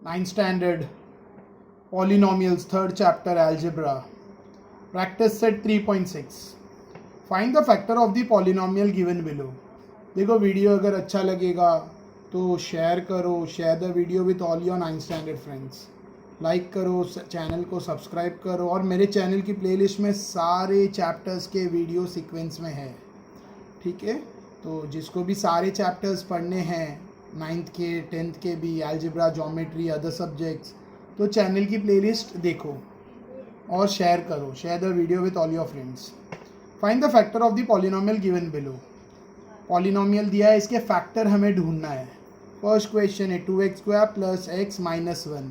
9th standard polynomials, 3rd chapter algebra, practice set 3.6. Find the factor of the polynomial given below. देखो video अगर अच्छा लगेगा तो share करो, share the video with all your 9th standard friends, like करो, channel को subscribe करो, और मेरे चैनल की प्लेलिस्ट में सारे चैप्टर्स के वीडियो सीक्वेंस में है, ठीक है। तो जिसको भी सारे चैप्टर्स पढ़ने हैं 9th के 10th के भी, अलजेब्रा, ज्योमेट्री, अदर सब्जेक्ट्स, तो चैनल की प्लेलिस्ट देखो और शेयर करो, share the video with all your friends. Find the factor of the polynomial given below. Polynomial दिया है, इसके फैक्टर हमें ढूंढना है। फर्स्ट क्वेश्चन है 2x² plus x minus 1।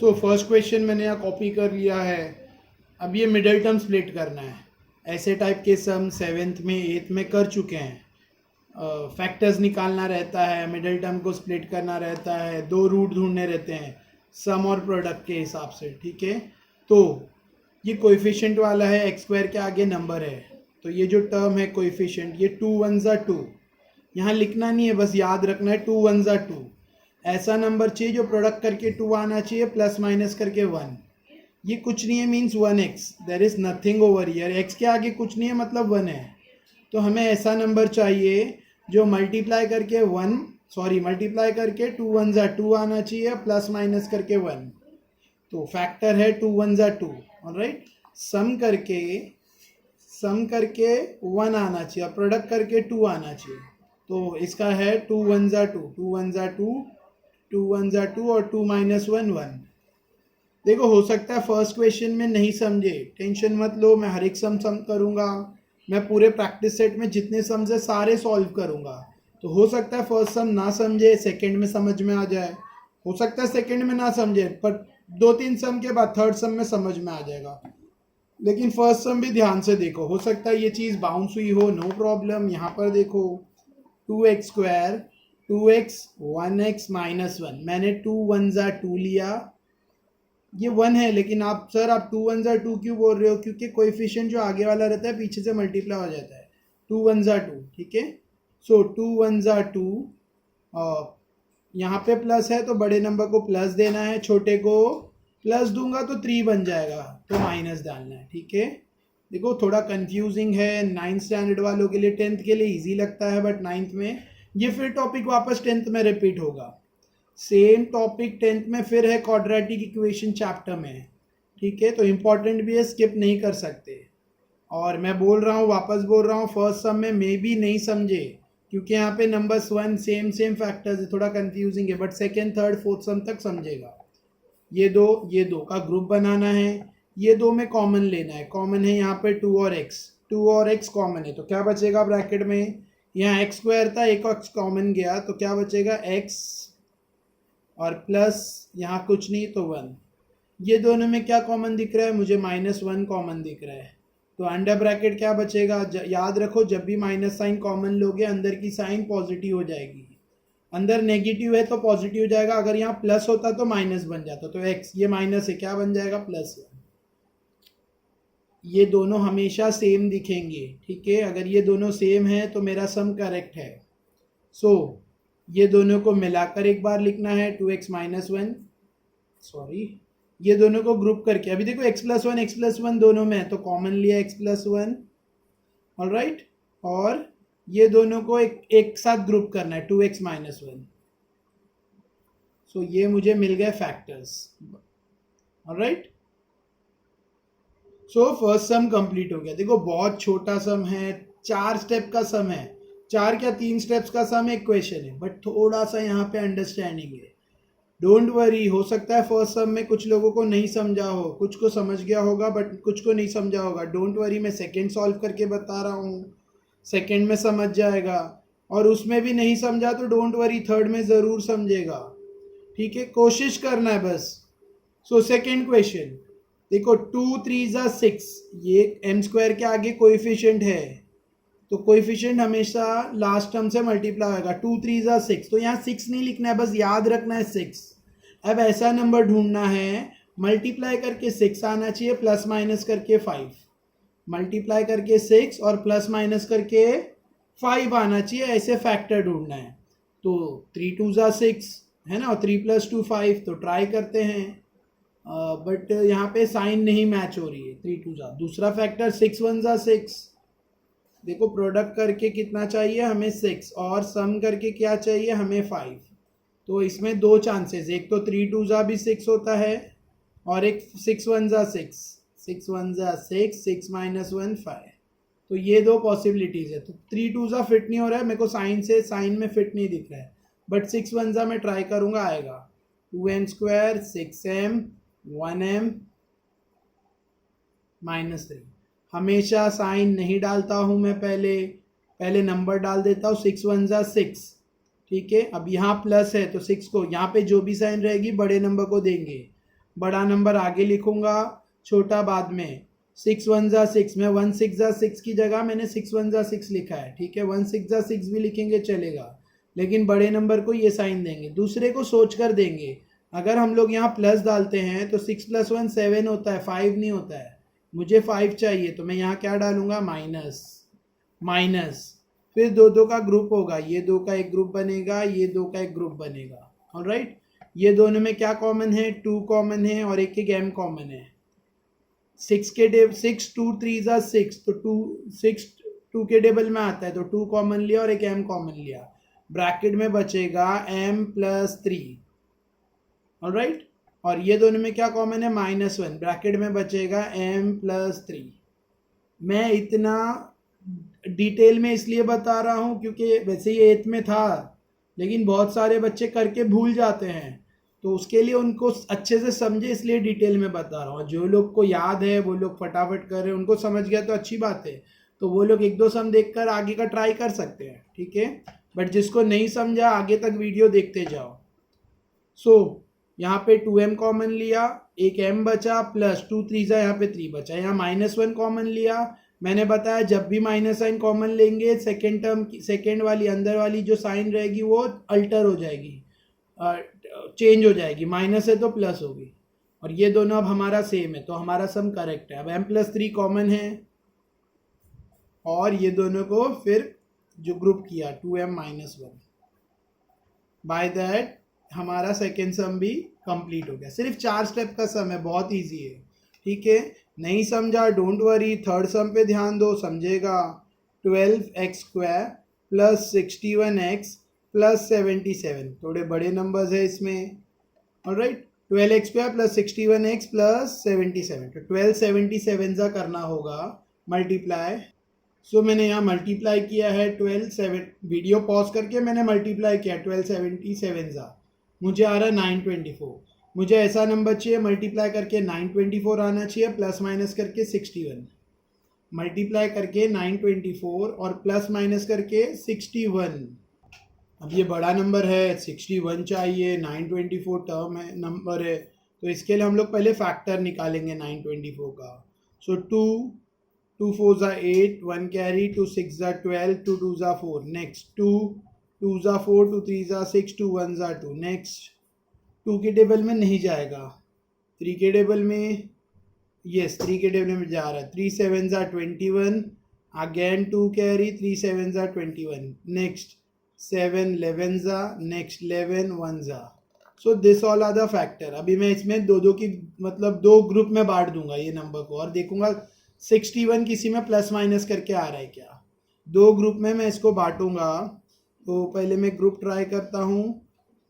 So first question मैंने यहाँ कॉपी कर लिया है। अब ये मिडिल टर्म स्प्लिट करना है। ऐसे टाइप के सम 7th में 8th में कर चुके हैं। फैक्टर्स निकालना रहता है, मिडिल टर्म को स्प्लिट करना रहता है, दो रूट ढूंढने रहते हैं सम और प्रोडक्ट के हिसाब से, ठीक है। तो ये कोएफिशिएंट वाला है, x² के आगे नंबर है, तो ये जो टर्म है कोएफिशिएंट, ये 2 1 2, यहाँ लिखना नहीं है, बस याद रखना है 2 1 2। ऐसा नंबर चाहिए जो प्रोडक्ट करके 2 आना चाहिए, प्लस माइनस करके 1। ये कुछ नहीं है means 1x, there is nothing over here. x के आगे कुछ नहीं है मतलब 1 है। तो हमें ऐसा नंबर चाहिए जो मल्टीप्लाई करके 2 1 2 आना चाहिए, प्लस माइनस करके 1। तो फैक्टर है 2 1 2, ऑलराइट। सम करके 1 आना चाहिए और प्रोडक्ट करके 2 आना चाहिए। तो इसका है 2 1 2, 2 1 2, 2 1 2 और 2 माइनस 1 1। देखो हो सकता है फर्स्ट क्वेश्चन में नहीं समझे, टेंशन मत लो, मैं हर एक सम करूँगा। मैं पूरे प्रैक्टिस सेट में जितने सम्स है सारे सॉल्व करूँगा। तो हो सकता है फर्स्ट सम ना समझे, सेकंड में समझ में आ जाए। हो सकता है सेकंड में ना समझे, पर 2-3 सम के बाद थर्ड सम में समझ में आ जाएगा। लेकिन फर्स्ट सम भी ध्यान से देखो, हो सकता है ये चीज़ बाउंस हुई हो, नो प्रॉब्लम। यहाँ पर देखो 2x², 2x 1x माइनस 1, मैंने 2 1 2 लिया, ये 1 है, लेकिन आप 2 1 2 क्यों बोल रहे हो? क्योंकि कोएफिशिएंट जो आगे वाला रहता है पीछे से मल्टीप्लाई हो जाता है। 2 1 2, ठीक है। सो 2 1 2, यहाँ पे प्लस है तो बड़े नंबर को प्लस देना है, छोटे को प्लस दूंगा तो 3 बन जाएगा, तो माइनस डालना है, ठीक है। देखो थोड़ा कंफ्यूजिंग है 9th स्टैंडर्ड वालों के लिए, 10th के लिए इजी लगता है, बट 9th में ये फिर टॉपिक वापस 10th में रिपीट होगा। सेम टॉपिक 10th में फिर है क्वाड्रेटिक इक्वेशन चैप्टर में, ठीक है। तो इम्पॉर्टेंट भी है, स्किप नहीं कर सकते। और मैं बोल रहा हूँ, वापस बोल रहा हूँ, फर्स्ट सम में मे भी नहीं समझे क्योंकि यहाँ पे नंबर्स 1 सेम फैक्टर्स है, थोड़ा कंफ्यूजिंग है, बट सेकेंड थर्ड फोर्थ सम तक समझेगा। ये दो का ग्रुप बनाना है, ये दो में कॉमन लेना है। कॉमन है यहाँ पे 2 और x कॉमन है, तो क्या बचेगा ब्रैकेट में? यहाँ x² था, एक x कॉमन गया, तो क्या बचेगा? x और प्लस यहाँ कुछ नहीं तो 1। ये दोनों में क्या कॉमन दिख रहा है? मुझे -1 कॉमन दिख रहा है। तो अंडर ब्रैकेट क्या बचेगा? याद रखो, जब भी माइनस साइन कॉमन लोगे अंदर की साइन पॉजिटिव हो जाएगी। अंदर नेगेटिव है तो पॉजिटिव हो जाएगा, अगर यहाँ प्लस होता तो माइनस बन जाता। तो x, ये माइनस है, क्या बन जाएगा? प्लस। ये दोनों हमेशा सेम दिखेंगे, ठीक है। अगर ये दोनों सेम है तो मेरा सम करेक्ट है। सो ये दोनों को मिलाकर एक बार लिखना है 2x माइनस 1, सॉरी, ये दोनों को ग्रुप करके। अभी देखो x प्लस 1 दोनों में है, तो कॉमन लिया x प्लस 1, ऑलराइट। और ये दोनों को एक साथ ग्रुप करना है 2x माइनस 1। सो ये मुझे मिल गए फैक्टर्स, ऑलराइट। सो फर्स्ट सम कंप्लीट हो गया। देखो बहुत छोटा सम है, 4 स्टेप का सम है, 4 क्या 3 स्टेप्स का सम एक क्वेश्चन है, बट थोड़ा सा यहाँ पे अंडरस्टैंडिंग है। डोंट वरी, हो सकता है फर्स्ट सम में कुछ लोगों को नहीं समझा हो, कुछ को समझ गया होगा बट कुछ को नहीं समझा होगा। डोंट वरी, मैं सेकंड सॉल्व करके बता रहा हूँ, सेकंड में समझ जाएगा। और उसमें भी नहीं समझा तो डोंट वरी, थर्ड में ज़रूर समझेगा, ठीक है। कोशिश करना है बस। सो सेकेंड क्वेश्चन देखो, 2 3 6, ये m² के आगे कोएफिशिएंट है, तो कोएफिशिएंट हमेशा लास्ट टर्म से मल्टीप्लाई होगा। 2 3 6, तो यहाँ 6 नहीं लिखना है, बस याद रखना है 6। अब ऐसा नंबर ढूंढना है, मल्टीप्लाई करके 6 आना चाहिए, प्लस माइनस करके 5। मल्टीप्लाई करके 6 और प्लस माइनस करके 5 आना चाहिए, ऐसे फैक्टर ढूंढना है। तो 3 2 6, है ना, और 3 + 2 5, तो ट्राई करते हैं। बट यहाँ पे साइन नहीं मैच हो रही है, 3 2 जा। दूसरा फैक्टर 6 1 जा 6, देखो प्रोडक्ट करके कितना चाहिए हमें 6, और सम करके क्या चाहिए हमें 5। तो इसमें दो चांसेस, एक तो 3 2 जा भी 6 होता है, और एक 6 1 जा 6, 6 1 जा 6, 6 - 1 5। तो ये दो पॉसिबिलिटीज़ है। तो 3 2 जा फिट नहीं हो रहा है मेरे को, साइन में फिट नहीं दिख रहा है, बट 6 1 जा मैं ट्राई करूँगा, आएगा। 2n² 6m 1m -3। हमेशा साइन नहीं डालता हूँ मैं, पहले नंबर डाल देता हूँ। 6 1 जा 6, ठीक है। अब यहाँ प्लस है तो 6 को यहाँ पे जो भी साइन रहेगी बड़े नंबर को देंगे, बड़ा नंबर आगे लिखूंगा, छोटा बाद में। 6 1 जा 6, मैं 1 6 जा 6 की जगह मैंने 6 1 जा 6 लिखा है, ठीक है। 1 6 जा 6 भी लिखेंगे चलेगा, लेकिन बड़े नंबर को ये साइन देंगे, दूसरे को सोच कर देंगे। अगर हम लोग यहाँ प्लस डालते हैं तो 6 + 1 7 होता है, 5 नहीं होता है। मुझे 5 चाहिए, तो मैं यहाँ क्या डालूंगा, माइनस। फिर दो का ग्रुप होगा, ये दो का एक ग्रुप बनेगा, ये दो का एक ग्रुप बनेगा। ऑलराइट, ये दोनों में क्या कॉमन है, 2 कॉमन है, और एक m कॉमन है। 6 2 3 जा 6, तो 6 2 के टेबल में आता है, तो 2 कॉमन लिया और एक m कॉमन लिया। ब्रैकेट में बचेगा m + 3। ऑलराइट, और ये दोनों में क्या कॉमन है, -1, ब्रैकेट में बचेगा m + 3। मैं इतना डिटेल में इसलिए बता रहा हूँ क्योंकि वैसे ही 8th में था, लेकिन बहुत सारे बच्चे करके भूल जाते हैं, तो उसके लिए उनको अच्छे से समझे इसलिए डिटेल में बता रहा हूँ। जो लोग को याद है वो लोग फटाफट कर रहे हैं, उनको समझ गया तो अच्छी बात है, तो वो लोग 1 2 सम देखकर आगे का ट्राई कर सकते हैं, ठीक है। बट जिसको नहीं समझा आगे तक वीडियो देखते जाओ। सो यहाँ पे 2m कॉमन लिया, एक m बचा, प्लस 2 3 जा यहाँ पे 3 बचा, यहाँ -1 कॉमन लिया। मैंने बताया जब भी माइनस साइन कॉमन लेंगे, सेकेंड वाली अंदर वाली जो साइन रहेगी वो अल्टर हो जाएगी, चेंज हो जाएगी, माइनस है तो प्लस होगी, और ये दोनों अब हमारा सेम है, तो हमारा सम करेक्ट है। अब m + 3 कॉमन है, और ये दोनों को फिर जो ग्रुप किया 2m - 1, बाय दैट हमारा सेकेंड सम भी कंप्लीट हो गया। सिर्फ 4 स्टेप का सम है, बहुत इजी है, ठीक है। नहीं समझा डोंट वरी, थर्ड सम पे ध्यान दो, समझेगा। 12x² + 61x + 77, थोड़े बड़े नंबर्स है इसमें। ऑलराइट, 12x² + 61x + 77, तो 1277 सा करना होगा मल्टीप्लाई। सो मैंने यहाँ मल्टीप्लाई किया है 12 वीडियो पॉज करके मैंने मल्टीप्लाई किया 1277 सा, मुझे आ रहा है 924। मुझे ऐसा नंबर चाहिए मल्टीप्लाई करके 924 आना चाहिए, प्लस माइनस करके 61, मल्टीप्लाई करके 924 और प्लस माइनस करके 61। अब ये बड़ा नंबर है, 61 चाहिए, 924 टर्म है, नंबर है, तो इसके लिए हम लोग पहले फैक्टर निकालेंगे 924 का। सो 2 4 जा 8, 1 कैरी, 2 6 जा 12, 2 2 जा 4, नेक्स्ट 2 2 जा 4, 2 3 जा 6, 2 1 जा 2, नेक्स्ट 2 के टेबल में नहीं जाएगा, 3 के टेबल में, यस 3 के टेबल में जा रहा है, 3 7 जा 21, अगेन 2 कैरी, 3 7 जा 21, नेक्स्ट 7 11 जा, नेक्स्ट 11 1 जा। So this all are the factor. अभी मैं इसमें दो की मतलब 2 ग्रुप में बांट दूंगा ये नंबर को, और देखूंगा 61 किसी में प्लस माइनस करके आ रहा है क्या। 2 ग्रुप में मैं इसको बांटूंगा, तो पहले मैं ग्रुप ट्राई करता हूँ।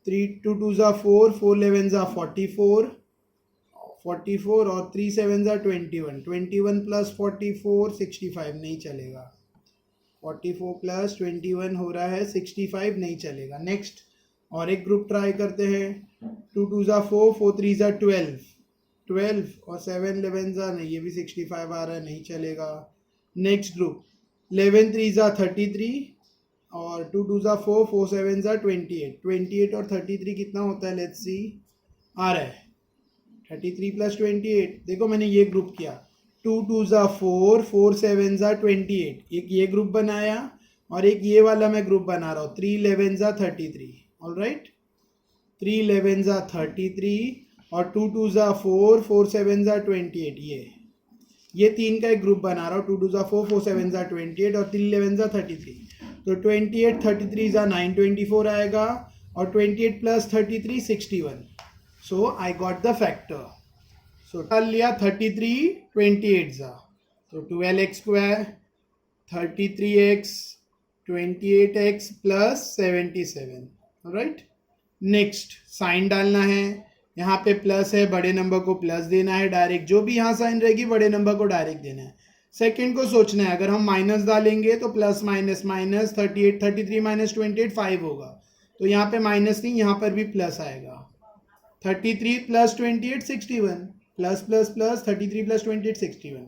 3 2 2 जा 4, 4 11 जा 44 और 3 7 जा 21, 21 + 44 65, नहीं चलेगा। 44 + 21 हो रहा है 65, नहीं चलेगा। नेक्स्ट और एक ग्रुप ट्राई करते हैं। 2 2 जा 4, 4 3 जा 12 और 7 11 जा, नहीं ये भी 65 आ रहा है, नहीं चलेगा। नेक्स्ट ग्रुप 11 3 जा 33 और 2 2 जा 4, 4 7 जा 28 और 33 कितना होता है, लेट्स सी, आ रहा है 33 + 28। देखो मैंने ये ग्रुप किया, 2 2 जा 4, 4 7 जा 28, एक ये ग्रुप बनाया और एक ये वाला मैं ग्रुप बना रहा हूँ, 3 11 जा 33। ऑलराइट, 3 11 जा 33 और 2 2 जा 4, 4 7 जा 28, ये 3 का एक ग्रुप बना रहा हूँ। 2 2 जा 4, 4 7 जा 28 और 3 11 जा 33, तो 28 33 जा 924 आएगा, और 28 plus 33 61. So I got the factor. So डाल लिया 33 28 जा, तो 12x square 33x 28x plus 77. Right. Next sign डालना है. यहाँ पे प्लस है, बड़े नंबर को प्लस देना है डायरेक्ट. जो भी यहाँ साइन रहेगी बड़े नंबर को डायरेक्ट देना है. सेकेंड को सोचना है, अगर हम माइनस डालेंगे तो प्लस माइनस माइनस 38 33 माइनस 28 5 होगा. तो यहाँ पे माइनस नहीं, यहाँ पर भी प्लस आएगा. 33 plus 28 61 plus plus plus 33 plus 28 61.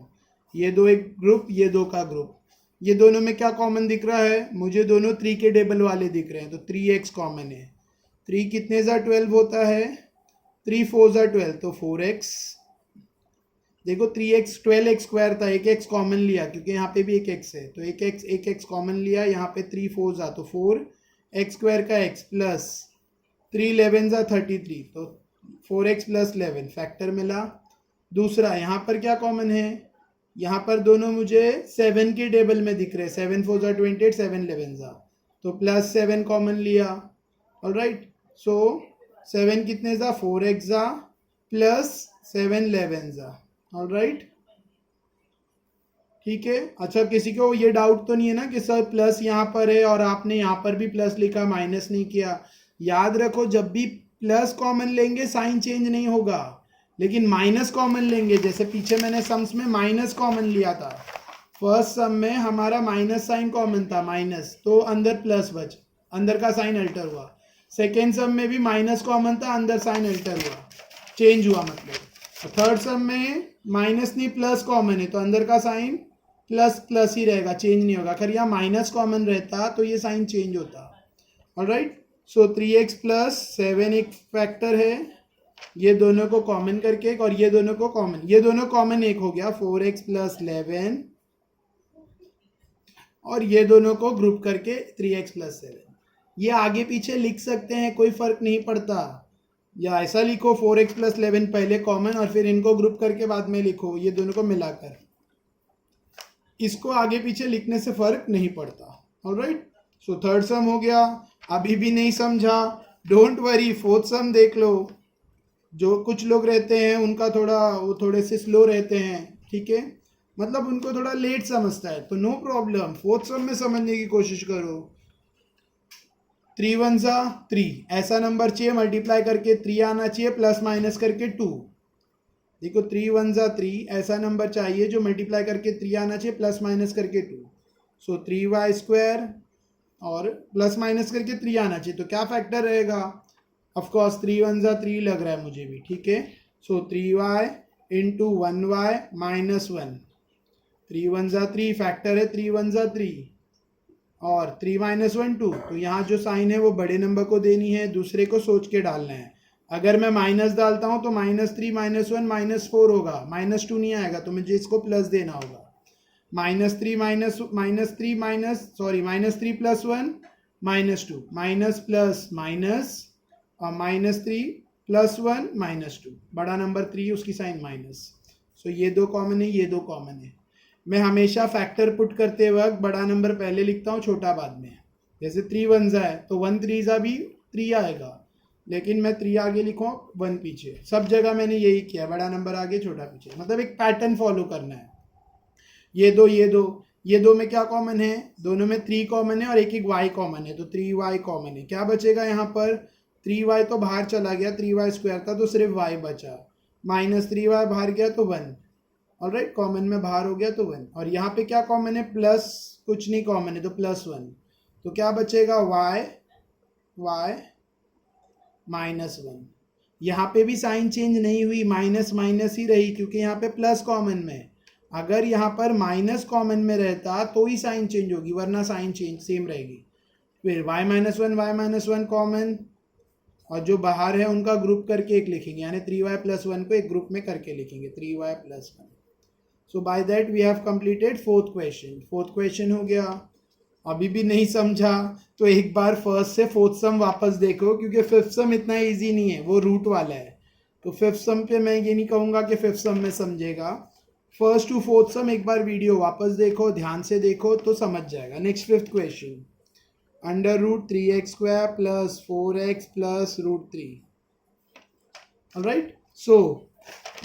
ये दो एक ग्रुप, ये दो का ग्रुप. ये दोनों में क्या कॉमन दिख रहा है? मुझे दोनों 3 के टेबल वाले दिख रहे हैं, तो 3x कॉमन है. 3 कितने जा 12 होता है? 3 4 जा 12, तो 4x. देखो 3x 12x स्क्वायर था, एक x कॉमन लिया क्योंकि यहाँ पे भी एक x है, तो एक x कॉमन लिया. यहाँ पे 3 4 जा, तो 4x स्क्वायर का x प्लस 3 11 जा 33, तो 4x प्लस 11 फैक्टर मिला. दूसरा यहाँ पर क्या कॉमन है? यहाँ पर दोनों मुझे 7 के टेबल में दिख रहे हैं. 7 4 जा 28 7 11 जा, तो प्लस 7 कॉमन लिया. ऑलराइट. सो 7 कितने जा 4x जा प्लस 7 11 जा. ऑलराइट. ठीक है. अच्छा, किसी को ये डाउट तो नहीं है ना कि सर प्लस यहाँ पर है और आपने यहाँ पर भी प्लस लिखा, माइनस नहीं किया? याद रखो, जब भी प्लस कॉमन लेंगे साइन चेंज नहीं होगा, लेकिन माइनस कॉमन लेंगे. जैसे पीछे मैंने सम्स में माइनस कॉमन लिया था. फर्स्ट सम में हमारा माइनस साइन कॉमन था, माइनस, तो अंदर प्लस बच, अंदर का साइन अल्टर हुआ. सेकेंड सम में भी माइनस कॉमन था, अंदर साइन अल्टर हुआ, चेंज हुआ मतलब. थर्ड सम में माइनस नहीं प्लस कॉमन है, तो अंदर का साइन प्लस प्लस ही रहेगा, चेंज नहीं होगा. अगर यहाँ माइनस कॉमन रहता तो ये साइन चेंज होता. ऑलराइट. सो 3x प्लस 7 एक फैक्टर है. ये दोनों को कॉमन करके, और ये दोनों को कॉमन, ये दोनों कॉमन एक हो गया 4x प्लस 11, और ये दोनों को ग्रुप करके 3x प्लस 7. ये आगे पीछे लिख सकते हैं, कोई फर्क नहीं पड़ता. या ऐसा लिखो 4x प्लस 11 पहले कॉमन और फिर इनको ग्रुप करके बाद में लिखो, ये दोनों को मिलाकर. इसको आगे पीछे लिखने से फर्क नहीं पड़ता. ऑलराइट. सो थर्ड सम हो गया. अभी भी नहीं समझा, डोंट वरी, फोर्थ सम देख लो. जो कुछ लोग रहते हैं उनका वो थोड़े से स्लो रहते हैं. ठीक है, मतलब उनको थोड़ा लेट समझता है, तो नो प्रॉब्लम, फोर्थ सम में समझने की कोशिश करो. 3 1 जा 3, ऐसा नंबर चाहिए मल्टीप्लाई करके 3 आना चाहिए, प्लस माइनस करके 2. देखो 3 1 जा 3, ऐसा नंबर चाहिए जो मल्टीप्लाई करके 3 आना चाहिए, प्लस माइनस करके 2. सो 3y स्क्वायर और प्लस माइनस करके 3 आना चाहिए, तो क्या फैक्टर रहेगा? ऑफकोर्स 3 1 जा 3 लग रहा है मुझे भी. ठीक है. सो 3y इंटू 1y माइनस 1. 3 1 जा 3 फैक्टर है, 3 1 जा 3 और 3 माइनस 1 2. तो यहाँ जो साइन है वो बड़े नंबर को देनी है, दूसरे को सोच के डालना है. अगर मैं माइनस डालता हूँ तो -3 -1 -4 होगा, -2 नहीं आएगा, तो मुझे इसको प्लस देना होगा. -3 प्लस 1 -2 माइनस प्लस माइनस और -3 प्लस 1 -2, बड़ा नंबर 3 उसकी साइन माइनस. सो ये दो कॉमन है, ये दो कॉमन है. मैं हमेशा फैक्टर पुट करते वक्त बड़ा नंबर पहले लिखता हूँ, छोटा बाद में. जैसे 3 1 जा है तो 1 3 जा भी 3 आएगा, लेकिन मैं 3 आगे लिखूँ 1 पीछे. सब जगह मैंने यही किया, बड़ा नंबर आगे छोटा पीछे, मतलब एक पैटर्न फॉलो करना है. ये दो में क्या कॉमन है? दोनों में 3 कॉमन है और एक y कॉमन है, तो 3y कॉमन है. क्या बचेगा यहाँ पर? 3y तो बाहर चला गया, 3y स्क्वायर था तो सिर्फ y बचा, -3y बाहर गया तो 1. ऑलराइट. कॉमन में बाहर हो गया तो 1. और यहाँ पे क्या कॉमन है? प्लस कुछ नहीं कॉमन है, तो +1. तो क्या बचेगा? y -1. यहाँ पे भी साइन चेंज नहीं हुई, माइनस माइनस ही रही, क्योंकि यहाँ पे प्लस कॉमन में. अगर यहाँ पर माइनस कॉमन में रहता तो ही साइन चेंज होगी, वरना साइन चेंज सेम रहेगी. फिर y -1 कॉमन, और जो बाहर है उनका ग्रुप करके एक लिखेंगे, यानी 3y + 1 को एक ग्रुप में करके लिखेंगे, 3y + 1. So by that we have completed fourth question. Fourth question हो गया. अभी भी नहीं समझा तो एक बार फर्स्ट से फोर्थ सम वापस देखो, क्योंकि फिफ्थ सम इतना इजी नहीं है, वो रूट वाला है. तो फिफ्थ सम पे मैं ये नहीं कहूँगा कि फिफ्थ सम में समझेगा. फर्स्ट टू फोर्थ सम एक बार वीडियो वापस देखो, ध्यान से देखो तो समझ जाएगा. Next fifth question. Under root 3x² plus 4x plus √3. Alright, so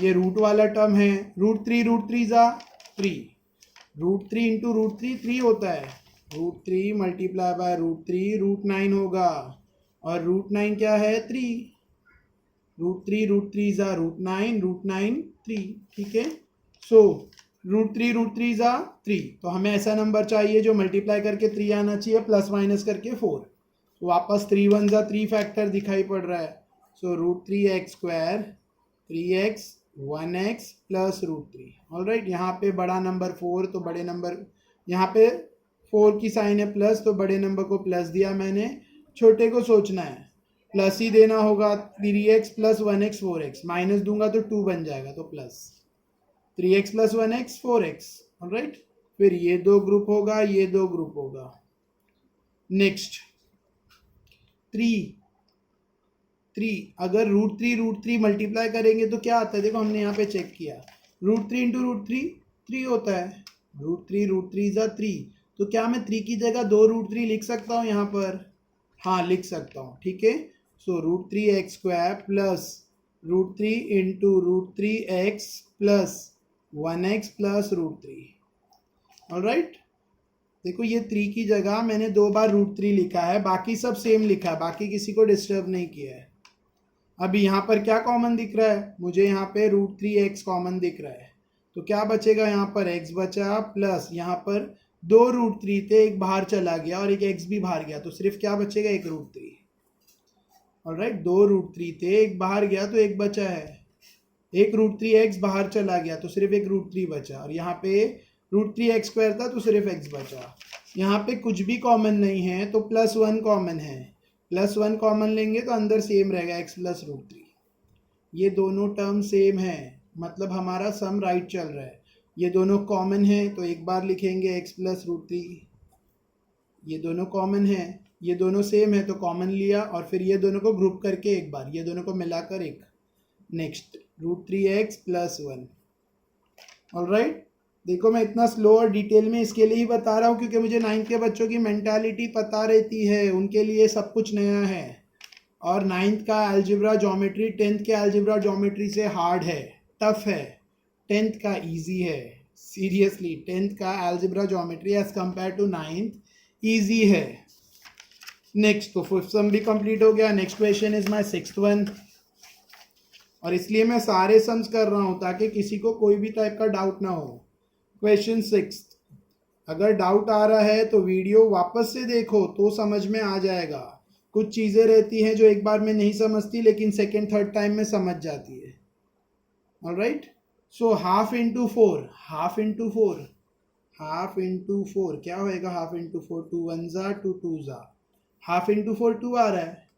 ये रूट वाला टर्म है. √3 ज़ा 3, √3 इंटू √3 3 होता है. √3 मल्टीप्लाई बाय √3 √9 होगा. और √9 क्या है? 3. √3 ज़ा √9 √9 3. ठीक है, सो √3 ज़ा 3. तो हमें ऐसा नंबर चाहिए जो मल्टीप्लाई करके 3 आना चाहिए प्लस माइनस करके 4. तो वापस 3 1 ज़ा 3 फैक्टर दिखाई पड़ रहा है. सो √3x² 3x 1x plus √3. Alright, यहाँ पे बड़ा नंबर 4 तो बड़े नंबर, यहाँ पे 4 की साइन है प्लस तो बड़े नंबर को प्लस दिया मैंने. छोटे को सोचना है, प्लस ही देना होगा. 3x plus 1x 4x, minus दूंगा तो 2 बन जाएगा तो plus 3x plus 1x 4x. Alright, फिर ये दो ग्रुप होगा, ये दो ग्रुप होगा. नेक्स्ट 3 अगर √3 मल्टीप्लाई करेंगे तो क्या आता है? देखो हमने यहाँ पे चेक किया, √3 इंटू √3 3 होता है. √3 ज़ा 3. तो क्या मैं 3 की जगह 2 √3 लिख सकता हूँ यहाँ पर? हाँ, लिख सकता हूँ. ठीक है, सो √3x² plus √3 into √3x plus 1x plus √3. Alright, देखो ये 3 की जगह मैंने 2 बार √3 लिखा है, बाकी सब सेम लिखा है, बाकी किसी को डिस्टर्ब नहीं किया है. अभी यहाँ पर क्या कॉमन दिख रहा है? मुझे यहाँ पे √3x कॉमन दिख रहा है. तो क्या बचेगा? यहाँ पर x बचा प्लस यहाँ पर 2 √3 थे, एक बाहर चला गया और एक x भी बाहर गया, तो सिर्फ क्या बचेगा? एक √3. ऑलराइट, 2 √3 थे, एक बाहर गया तो एक बचा है. एक √3x बाहर चला गया तो सिर्फ एक √3 बचा. और यहाँ पे √3x² था तो सिर्फ x बचा. यहाँ पे कुछ भी कॉमन नहीं है तो +1 कॉमन है. +1 कॉमन लेंगे तो अंदर सेम रहेगा x प्लस √3. ये दोनों टर्म सेम है, मतलब हमारा सम राइट चल रहा है. ये दोनों कॉमन है तो एक बार लिखेंगे x प्लस √3. ये दोनों कॉमन है, ये दोनों सेम है तो कॉमन लिया, और फिर ये दोनों को ग्रुप करके एक बार, ये दोनों को मिलाकर एक. Next √3x plus 1. ऑलराइट, देखो मैं इतना स्लो और डिटेल में इसके लिए ही बता रहा हूँ क्योंकि मुझे 9th के बच्चों की मेंटालिटी पता रहती है, उनके लिए सब कुछ नया है. और 9th का अलजेब्रा ज्योमेट्री 10th के अलजेब्रा ज्योमेट्री से हार्ड है, टफ है. 10th का इजी है. सीरियसली 10th का algebra geometry as compare to 9th easy है. नेक्स्ट, तो 5th सम भी कंप्लीट हो गया. Next question is my 6th one. और इसलिए मैं सारे सम्स कर रहा हूँ ताकि किसी को कोई भी टाइप का डाउट ना हो. क्वेश्चन 6, अगर डाउट आ रहा है तो वीडियो वापस से देखो तो समझ में आ जाएगा. कुछ चीज़ें रहती हैं जो एक बार में नहीं समझती लेकिन सेकेंड थर्ड टाइम में समझ जाती है. Alright, so half into 4, half into 4, half into 4 क्या होएगा? हाफ इंटू 4, 2 1 ज़ा 2 2 ज़ा. हाफ इंटू 4 2 आ रहा है,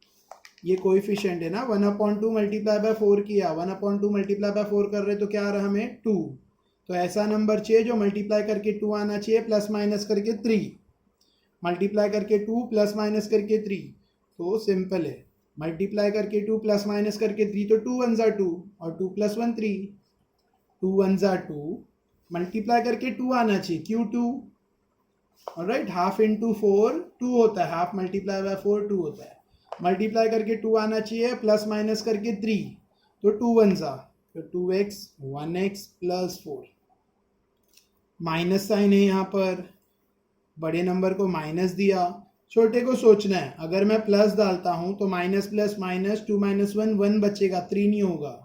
ये कोएफिशिएंट है ना. 1/2 मल्टीप्लाई बाय 4 किया, 1/2 मल्टीप्लाई बाय 4 कर रहे तो क्या आ रहा है हमें? 2. तो ऐसा नंबर चाहिए जो मल्टीप्लाई करके 2 आना चाहिए प्लस माइनस करके 3. मल्टीप्लाई करके 2 प्लस माइनस करके 3, तो सिंपल है. मल्टीप्लाई करके 2 प्लस माइनस करके 3 तो 2 1 ज़ा 2 और 2 + 1 3. 2 1 ज़ा 2, मल्टीप्लाई करके 2 आना चाहिए, क्यों 2? ऑलराइट, हाफ इंटू 4 2 होता है, हाफ मल्टीप्लाई बाय 4 2 होता है. मल्टीप्लाई करके 2 आना चाहिए प्लस माइनस करके 3, तो 2 1 ज़ा, तो 2x 1x plus 4. Minus sign है यहाँ पर, बड़े नंबर को माइनस दिया, छोटे को सोचना है. अगर मैं प्लस डालता हूँ तो माइनस प्लस माइनस 2 - 1 1 बचेगा, 3 नहीं होगा.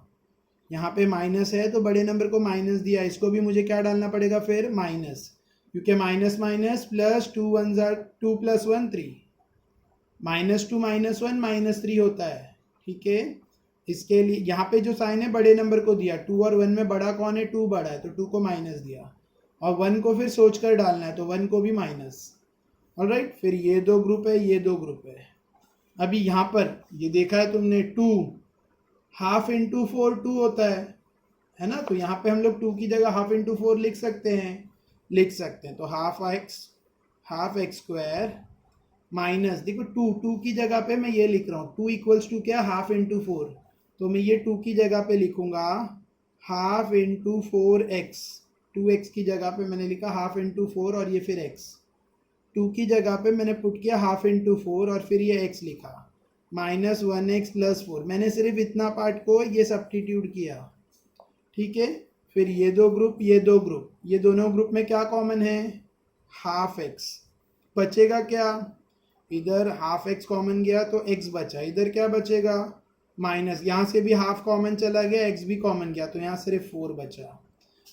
यहाँ पे माइनस है तो बड़े नंबर को माइनस दिया, इसको भी मुझे क्या डालना पड़ेगा फिर? माइनस, क्योंकि माइनस माइनस प्लस 2 1 ज़ा 2 + 1 3. -2 -1 -3 होता है. ठीक है, इसके लिए यहाँ पे जो साइन है बड़े नंबर को दिया, 2 और 1 में बड़ा कौन है? 2 बड़ा है तो 2 को माइनस दिया, और 1 को फिर सोच कर डालना है तो 1 को भी माइनस. ऑलराइट, फिर ये दो ग्रुप है, ये दो ग्रुप है. अभी यहाँ पर ये देखा है तुमने, 2 हाफ इंटू 4 2 होता है ना. तो यहाँ पे हम लोग 2 की जगह हाफ इंटू 4 लिख सकते हैं. तो हाफ x² माइनस, देखो 2 की जगह पे मैं ये लिख रहा हूँ, 2 इक्वल्स टू क्या? Half into 4. तो मैं ये 2 की जगह पे लिखूंगा हाफ इंटू 4x. 2x की जगह पे मैंने लिखा हाफ इंटू 4 और ये फिर x. 2 की जगह पे मैंने पुट किया हाफ इंटू 4 और फिर ये x लिखा -1x + 4। मैंने सिर्फ इतना पार्ट को ये सब्स्टिट्यूट किया, ठीक है। फिर ये दो ग्रुप, ये दो ग्रुप, ये दोनों ग्रुप में क्या कॉमन है, हाफ x। बचेगा क्या, इधर हाफ x कॉमन गया तो x बचा, इधर क्या बचेगा माइनस, यहाँ से भी हाफ कॉमन चला गया, x भी कॉमन गया तो यहाँ सिर्फ 4 बचा।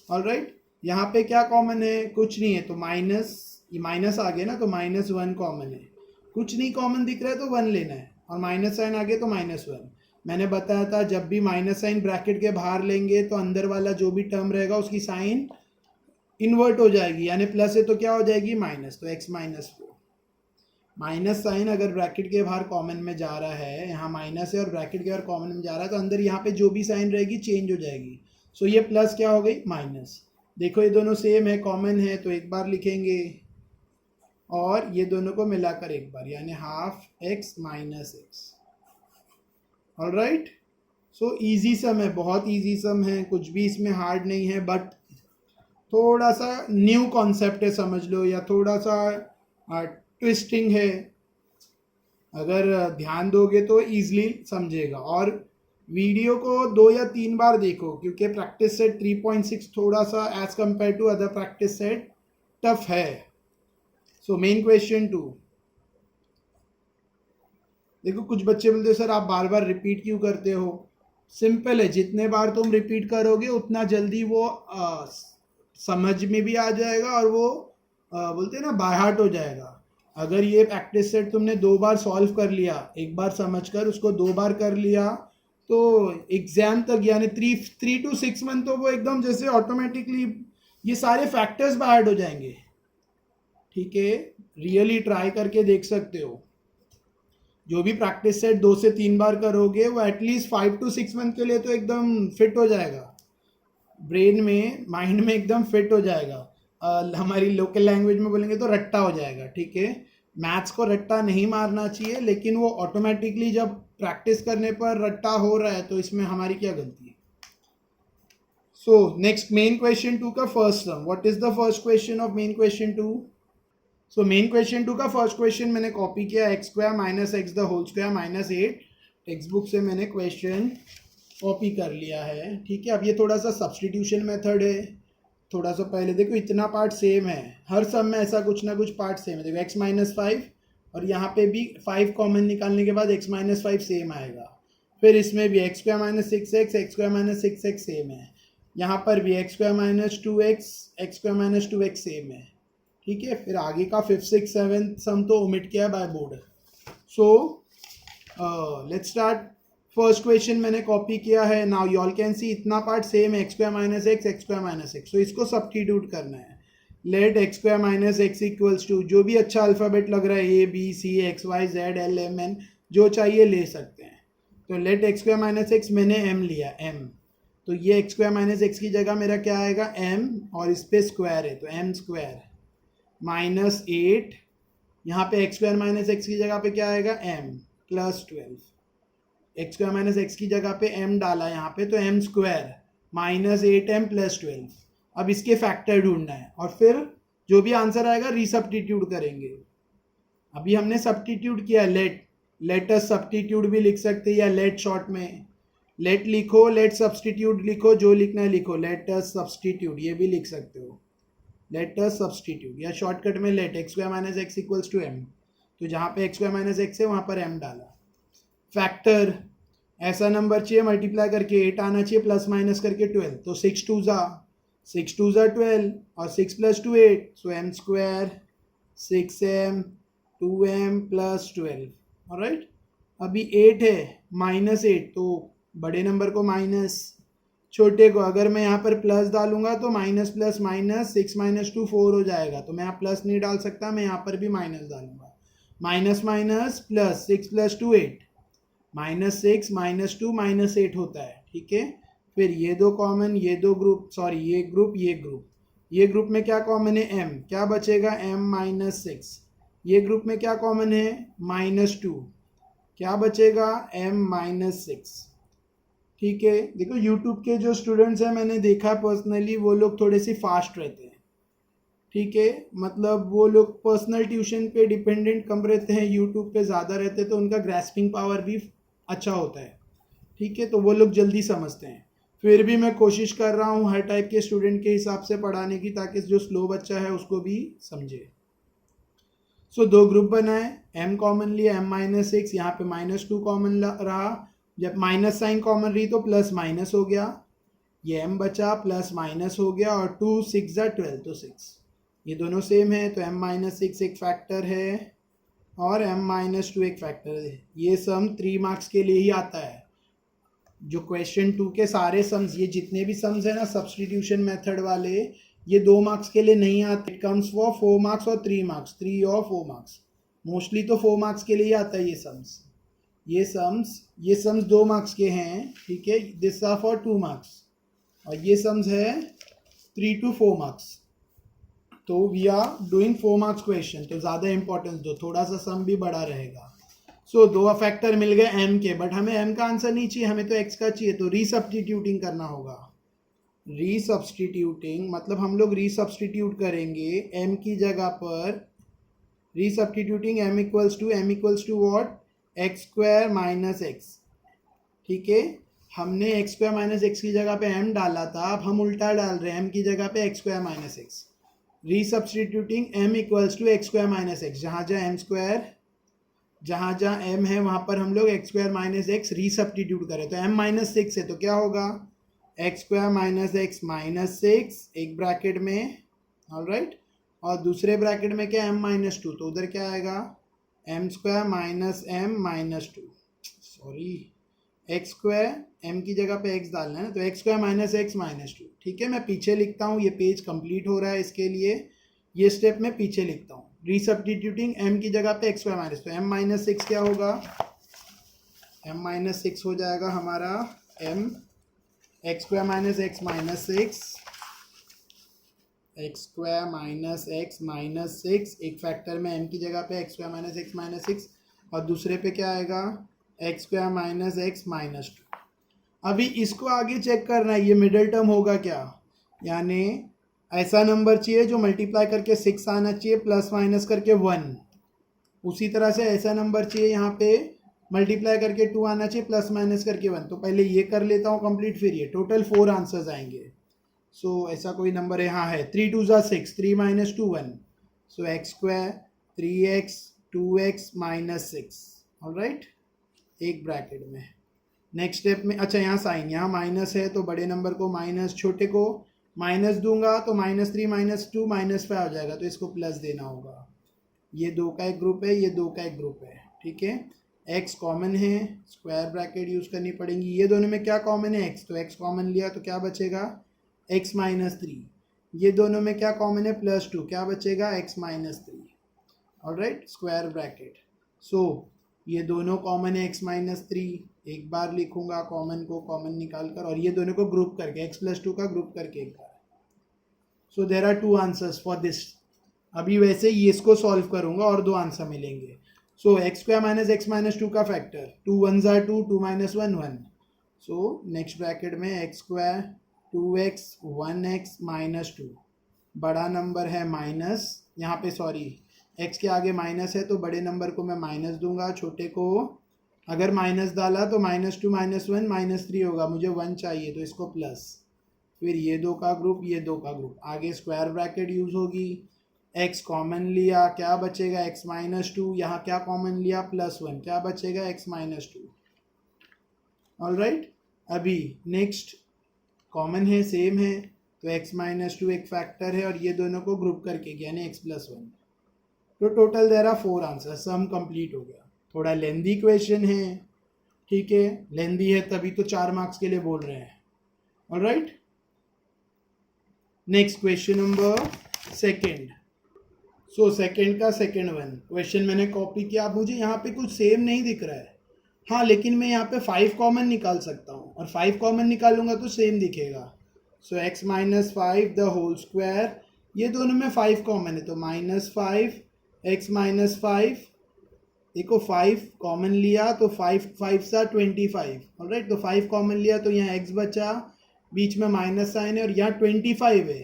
ऑलराइट, यहाँ पे क्या कॉमन है, कुछ नहीं है तो माइनस, ये माइनस आ गया ना तो -1 कॉमन है। कुछ नहीं कॉमन दिख रहा है तो 1 लेना है, और माइनस साइन आ गया तो -1। मैंने बताया था जब भी माइनस साइन ब्रैकेट के बाहर लेंगे तो अंदर वाला जो भी टर्म रहेगा उसकी साइन इन्वर्ट हो जाएगी, यानी प्लस है तो क्या हो जाएगी माइनस, तो x -4। माइनस साइन अगर ब्रैकेट के बाहर कॉमन में जा रहा है, यहाँ माइनस है और ब्रैकेट के बाहर कॉमन में जा रहा है तो अंदर यहाँ पे जो भी साइन रहेगी चेंज हो जाएगी। सो ये प्लस क्या हो गई माइनस। देखो ये दोनों सेम है, कॉमन है तो एक बार लिखेंगे और ये दोनों को मिलाकर एक बार, यानी half x -x। Alright, so easy sum है, बहुत इजी सम है, कुछ भी इसमें हार्ड नहीं है, बट थोड़ा सा न्यू कॉन्सेप्ट है समझ लो, या थोड़ा सा ट्विस्टिंग है। अगर ध्यान दोगे तो इजीली समझेगा। और वीडियो को 2 या 3 बार देखो, क्योंकि प्रैक्टिस सेट 3.6 थोड़ा सा as compare to other practice set tough है। सो मेन क्वेश्चन 2, देखो कुछ बच्चे बोलते हैं सर आप बार बार रिपीट क्यों करते हो। सिंपल है, जितने बार तुम रिपीट करोगे उतना जल्दी वो समझ में भी आ जाएगा और वो बोलते हैं ना बाय हार्ट हो जाएगा। अगर ये प्रैक्टिस सेट तुमने 2 बार सॉल्व कर लिया, एक बार समझकर उसको 2 बार कर लिया, तो एग्जाम तक यानी 3 to 6 मंथ तो वो एकदम जैसे ऑटोमेटिकली ये सारे फैक्टर्स बाय हार्ट हो जाएंगे। ठीक है, रियली ट्राई करके देख सकते हो। जो भी प्रैक्टिस सेट 2 से 3 बार करोगे वो एटलीस्ट 5 to 6 मंथ के लिए तो एकदम फिट हो जाएगा, ब्रेन में, माइंड में एकदम फिट हो जाएगा। हमारी लोकल लैंग्वेज में बोलेंगे तो रट्टा हो जाएगा। ठीक है, मैथ्स को रट्टा नहीं मारना चाहिए, लेकिन वो ऑटोमेटिकली जब प्रैक्टिस करने पर रट्टा हो रहा है तो इसमें हमारी क्या गलती है। सो नेक्स्ट मेन क्वेश्चन 2 का first sum. What is the first question of main question 2। So main question 2 का फर्स्ट क्वेश्चन मैंने कॉपी किया, x² - x ² -8। टेक्स्ट बुक से मैंने क्वेश्चन कॉपी कर लिया है। ठीक है, अब ये थोड़ा सा सब्सटीट्यूशन मेथड है। थोड़ा सा पहले देखो इतना पार्ट सेम है, हर सम में ऐसा कुछ ना कुछ पार्ट सेम है। देखो x - 5 और यहाँ पे भी 5 कॉमन निकालने के बाद x - 5 सेम आएगा। फिर इसमें भी x² - 6x x² - 6x same है। यहाँ पर भी x² - 2x x² - 2x same है। ठीक है, फिर आगे का 5th 6th 7th सम तो ओमिट किया by board. So let's start. First question मैंने कॉपी किया है। Now you all can see इतना पार्ट सेम है, x² - x x² - x। सो इसको सब्स्टिट्यूट करना है। Late x² - x equals to, जो भी अच्छा अल्फ़ाबेट लग रहा है, A B C X Y Z L M N, जो चाहिए ले सकते हैं। तो लेट x² - x मैंने m लिया, m, तो ये x² - x की जगह मेरा क्या आएगा m, और इस पे स्क्वायर है तो m² -8, यहाँ पे x² - x की जगह पे क्या आएगा m +12। x² - x की जगह पे m डाला यहाँ पे तो m² -8m +12। अब इसके फैक्टर ढूंढना है और फिर जो भी आंसर आएगा रीसब्स्टिट्यूट करेंगे। अभी हमने सब्स्टिट्यूट किया, लेट अस सब्स्टिट्यूट भी लिख सकते हैं, या लेट शॉर्ट में लेट लिखो, लेट सब्स्टिट्यूट लिखो, जो लिखना है लिखो। लेट अस सब्स्टिट्यूट ये भी लिख सकते हो, लेट अस सब्स्टिट्यूट, या शॉर्टकट में let x² - x equals to m। तो जहाँ पे x² - x है वहाँ पर m डाला। फैक्टर, ऐसा नंबर चाहिए मल्टीप्लाई करके 8 आना चाहिए, प्लस माइनस करके 12। तो 6 2 ज़ा 12 और 6 + 2 8, सो m² 6m 2m +12। ऑलराइट, अभी 8 है -8, तो बड़े नंबर को माइनस, छोटे को अगर मैं यहाँ पर प्लस डालूंगा तो माइनस प्लस माइनस 6 - 2 4 हो जाएगा। तो मैं यहाँ प्लस नहीं डाल सकता, मैं यहाँ पर भी माइनस डालूंगा। माइनस माइनस प्लस, 6 + 2 8, -6 -2 -8 होता है। ठीक है, फिर ये दो कॉमन, ये दो ग्रुप, सॉरी ये ग्रुप ये ग्रुप में क्या कॉमन है m, क्या बचेगा m -6। ये ग्रुप में क्या कॉमन है -2, क्या बचेगा m -6। ठीक है, देखो यूट्यूब के जो स्टूडेंट्स हैं मैंने देखा पर्सनली, वो लोग थोड़े से फास्ट रहते हैं। ठीक है, मतलब वो लोग पर्सनल ट्यूशन पे डिपेंडेंट कम रहते हैं, यूट्यूब पे ज़्यादा रहते हैं, तो उनका ग्रैस्पिंग पावर भी अच्छा होता है। ठीक है, तो वो लोग जल्दी समझते हैं। फिर भी मैं कोशिश कर रहा हूँ हर टाइप के स्टूडेंट के हिसाब से पढ़ाने की, ताकि जो स्लो बच्चा है उसको भी समझे। सो दो ग्रुप बनाए, m कॉमन लिया, m-6, यहाँ पे -2 कॉमन रहा, जब माइनस साइन कॉमन रही तो प्लस माइनस हो गया, ये m बचा प्लस माइनस हो गया, और 2 6 12 तो 6, ये दोनों सेम है, तो m-6 एक फैक्टर है और m-2 एक फैक्टर है। ये सम 3 मार्क्स के लिए ही आता है। जो क्वेश्चन 2 के सारे सम्स, ये जितने भी सम्स है ना सब्स्टिट्यूशन मेथड वाले, ये 2 मार्क्स के लिए नहीं आते। इट कम्स फॉर 4 मार्क्स और 3 मार्क्स, 3 और 4 मार्क्स। मोस्टली तो 4 मार्क्स के लिए ही आता है ये सम्स। ये सम्स 2 मार्क्स के हैं, ठीक है, दिस आर फॉर 2 मार्क्स, और ये सम्स है 3 to 4 मार्क्स। तो we are doing 4 marks question, तो ज़्यादा इंपॉर्टेंस दो, थोड़ा सा सम भी बड़ा रहेगा। सो दो फैक्टर मिल गए m के, बट हमें m का आंसर नहीं चाहिए, हमें तो x का चाहिए, तो रीसब्स्टिट्यूटिंग करना होगा। रीसब्स्टिट्यूटिंग मतलब हम लोग रीसब्स्टिट्यूट करेंगे m की जगह पर, resubstituting m equals to what, x² minus x। ठीक है, हमने x² माइनस x की जगह पे m डाला था, अब हम उल्टा डाल रहे हैं, m की जगह पे x² minus x। Resubstituting m equals to x² minus x, जहाँ जहाँ m है वहाँ पर हम लोग x² माइनस x रीसब्स्टिट्यूट करें, तो m-6 है, तो क्या होगा, x² माइनस x माइनस 6 एक ब्रैकेट में, ऑलराइट, और दूसरे ब्रैकेट में क्या, m-2, तो उधर क्या आएगा, m² minus m minus 2, sorry x², m की जगह पे x डालना है ना, तो x² माइनस x माइनस 2। ठीक है, मैं पीछे लिखता हूँ, ये पेज कंप्लीट हो रहा है, इसके लिए ये स्टेप मैं पीछे लिखता हूँ। रीसब्स्टिट्यूटिंग m की जगह पे x² माइनस, तो m-6 क्या होगा, m-6 हो जाएगा हमारा m x² minus x minus 6, x² minus x minus 6, एक फैक्टर में m की जगह पे x² माइनस x माइनस 6, और दूसरे पे क्या आएगा, x² माइनस x माइनस 2। अभी इसको आगे चेक करना है, ये मिडिल टर्म होगा क्या, यानी ऐसा नंबर चाहिए जो मल्टीप्लाई करके 6 आना चाहिए, प्लस माइनस करके 1। उसी तरह से ऐसा नंबर चाहिए यहाँ पे मल्टीप्लाई करके 2 आना चाहिए, प्लस माइनस करके 1। तो पहले ये कर लेता हूँ कंप्लीट, फिर ये टोटल 4 आंसर्स आएंगे। सो ऐसा कोई नंबर है, हाँ है, 3 2 6, 3 माइनस 2 1, सो x² 3x 2x minus 6, alright, एक ब्रैकेट में। नेक्स्ट स्टेप में, अच्छा यहाँ साइन, यहाँ माइनस है तो बड़े नंबर को माइनस, छोटे को माइनस दूंगा तो -3 -2 -5 हो जाएगा, तो इसको प्लस देना होगा। ये 2 का एक ग्रुप है, ये 2 का एक ग्रुप है, ठीक है, x कॉमन है, स्क्वायर ब्रैकेट यूज करनी पड़ेगी। ये दोनों में क्या कॉमन है, x, तो x कॉमन लिया तो क्या बचेगा, x माइनस 3। ये दोनों में क्या कॉमन है, +2, क्या बचेगा, x minus 3, alright, square bracket. So ये दोनों कॉमन है, x माइनस 3, एक बार लिखूंगा कॉमन को, कॉमन निकाल कर, और ये दोनों को ग्रुप करके x + 2 का ग्रुप करके एक बार। So there are 2 answers for this. अभी वैसे ये इसको सॉल्व करूंगा और 2 आंसर मिलेंगे। सो x² माइनस x माइनस 2 का factor, 2 1 2, 2 minus 1 1। So next bracket में x² 2x 1x माइनस 2, बड़ा नंबर है माइनस, यहाँ पे सॉरी x के आगे माइनस है तो बड़े नंबर को मैं माइनस दूंगा, छोटे को अगर माइनस डाला तो -2 -1 -3 होगा, मुझे 1 चाहिए तो इसको प्लस, फिर ये 2 का ग्रुप, ये 2 का ग्रुप, आगे स्क्वायर ब्रैकेट यूज होगी। x कॉमन लिया, क्या बचेगा, x माइनस 2, यहाँ क्या कॉमन लिया, +1, क्या बचेगा, x माइनस 2, ऑलराइट। अभी नेक्स्ट कॉमन है, सेम है, तो x माइनस 2 एक फैक्टर है, और ये दोनों को ग्रुप करके यानी x + 1। तो total there are 4 answer, sum complete हो गया। थोड़ा लेंदी क्वेश्चन है, ठीक है, लेंदी है तभी तो 4 मार्क्स के लिए बोल रहे हैं, alright. Next question number second. So second का सेकंड वन क्वेश्चन मैंने कॉपी किया। अब मुझे यहाँ पे कुछ सेम नहीं दिख रहा है, हाँ, लेकिन मैं यहाँ पे 5 कॉमन निकाल सकता हूँ, और 5 कॉमन निकालूंगा तो सेम दिखेगा। So x minus 5 the whole square, ये दोनों में 5 कॉमन है तो -5 x माइनस 5, देखो 5 कॉमन लिया तो 5 5 सा 25, ऑलराइट, तो 5 कॉमन लिया तो यहाँ x बचा, बीच में माइनस साइन है, और यहाँ 25 है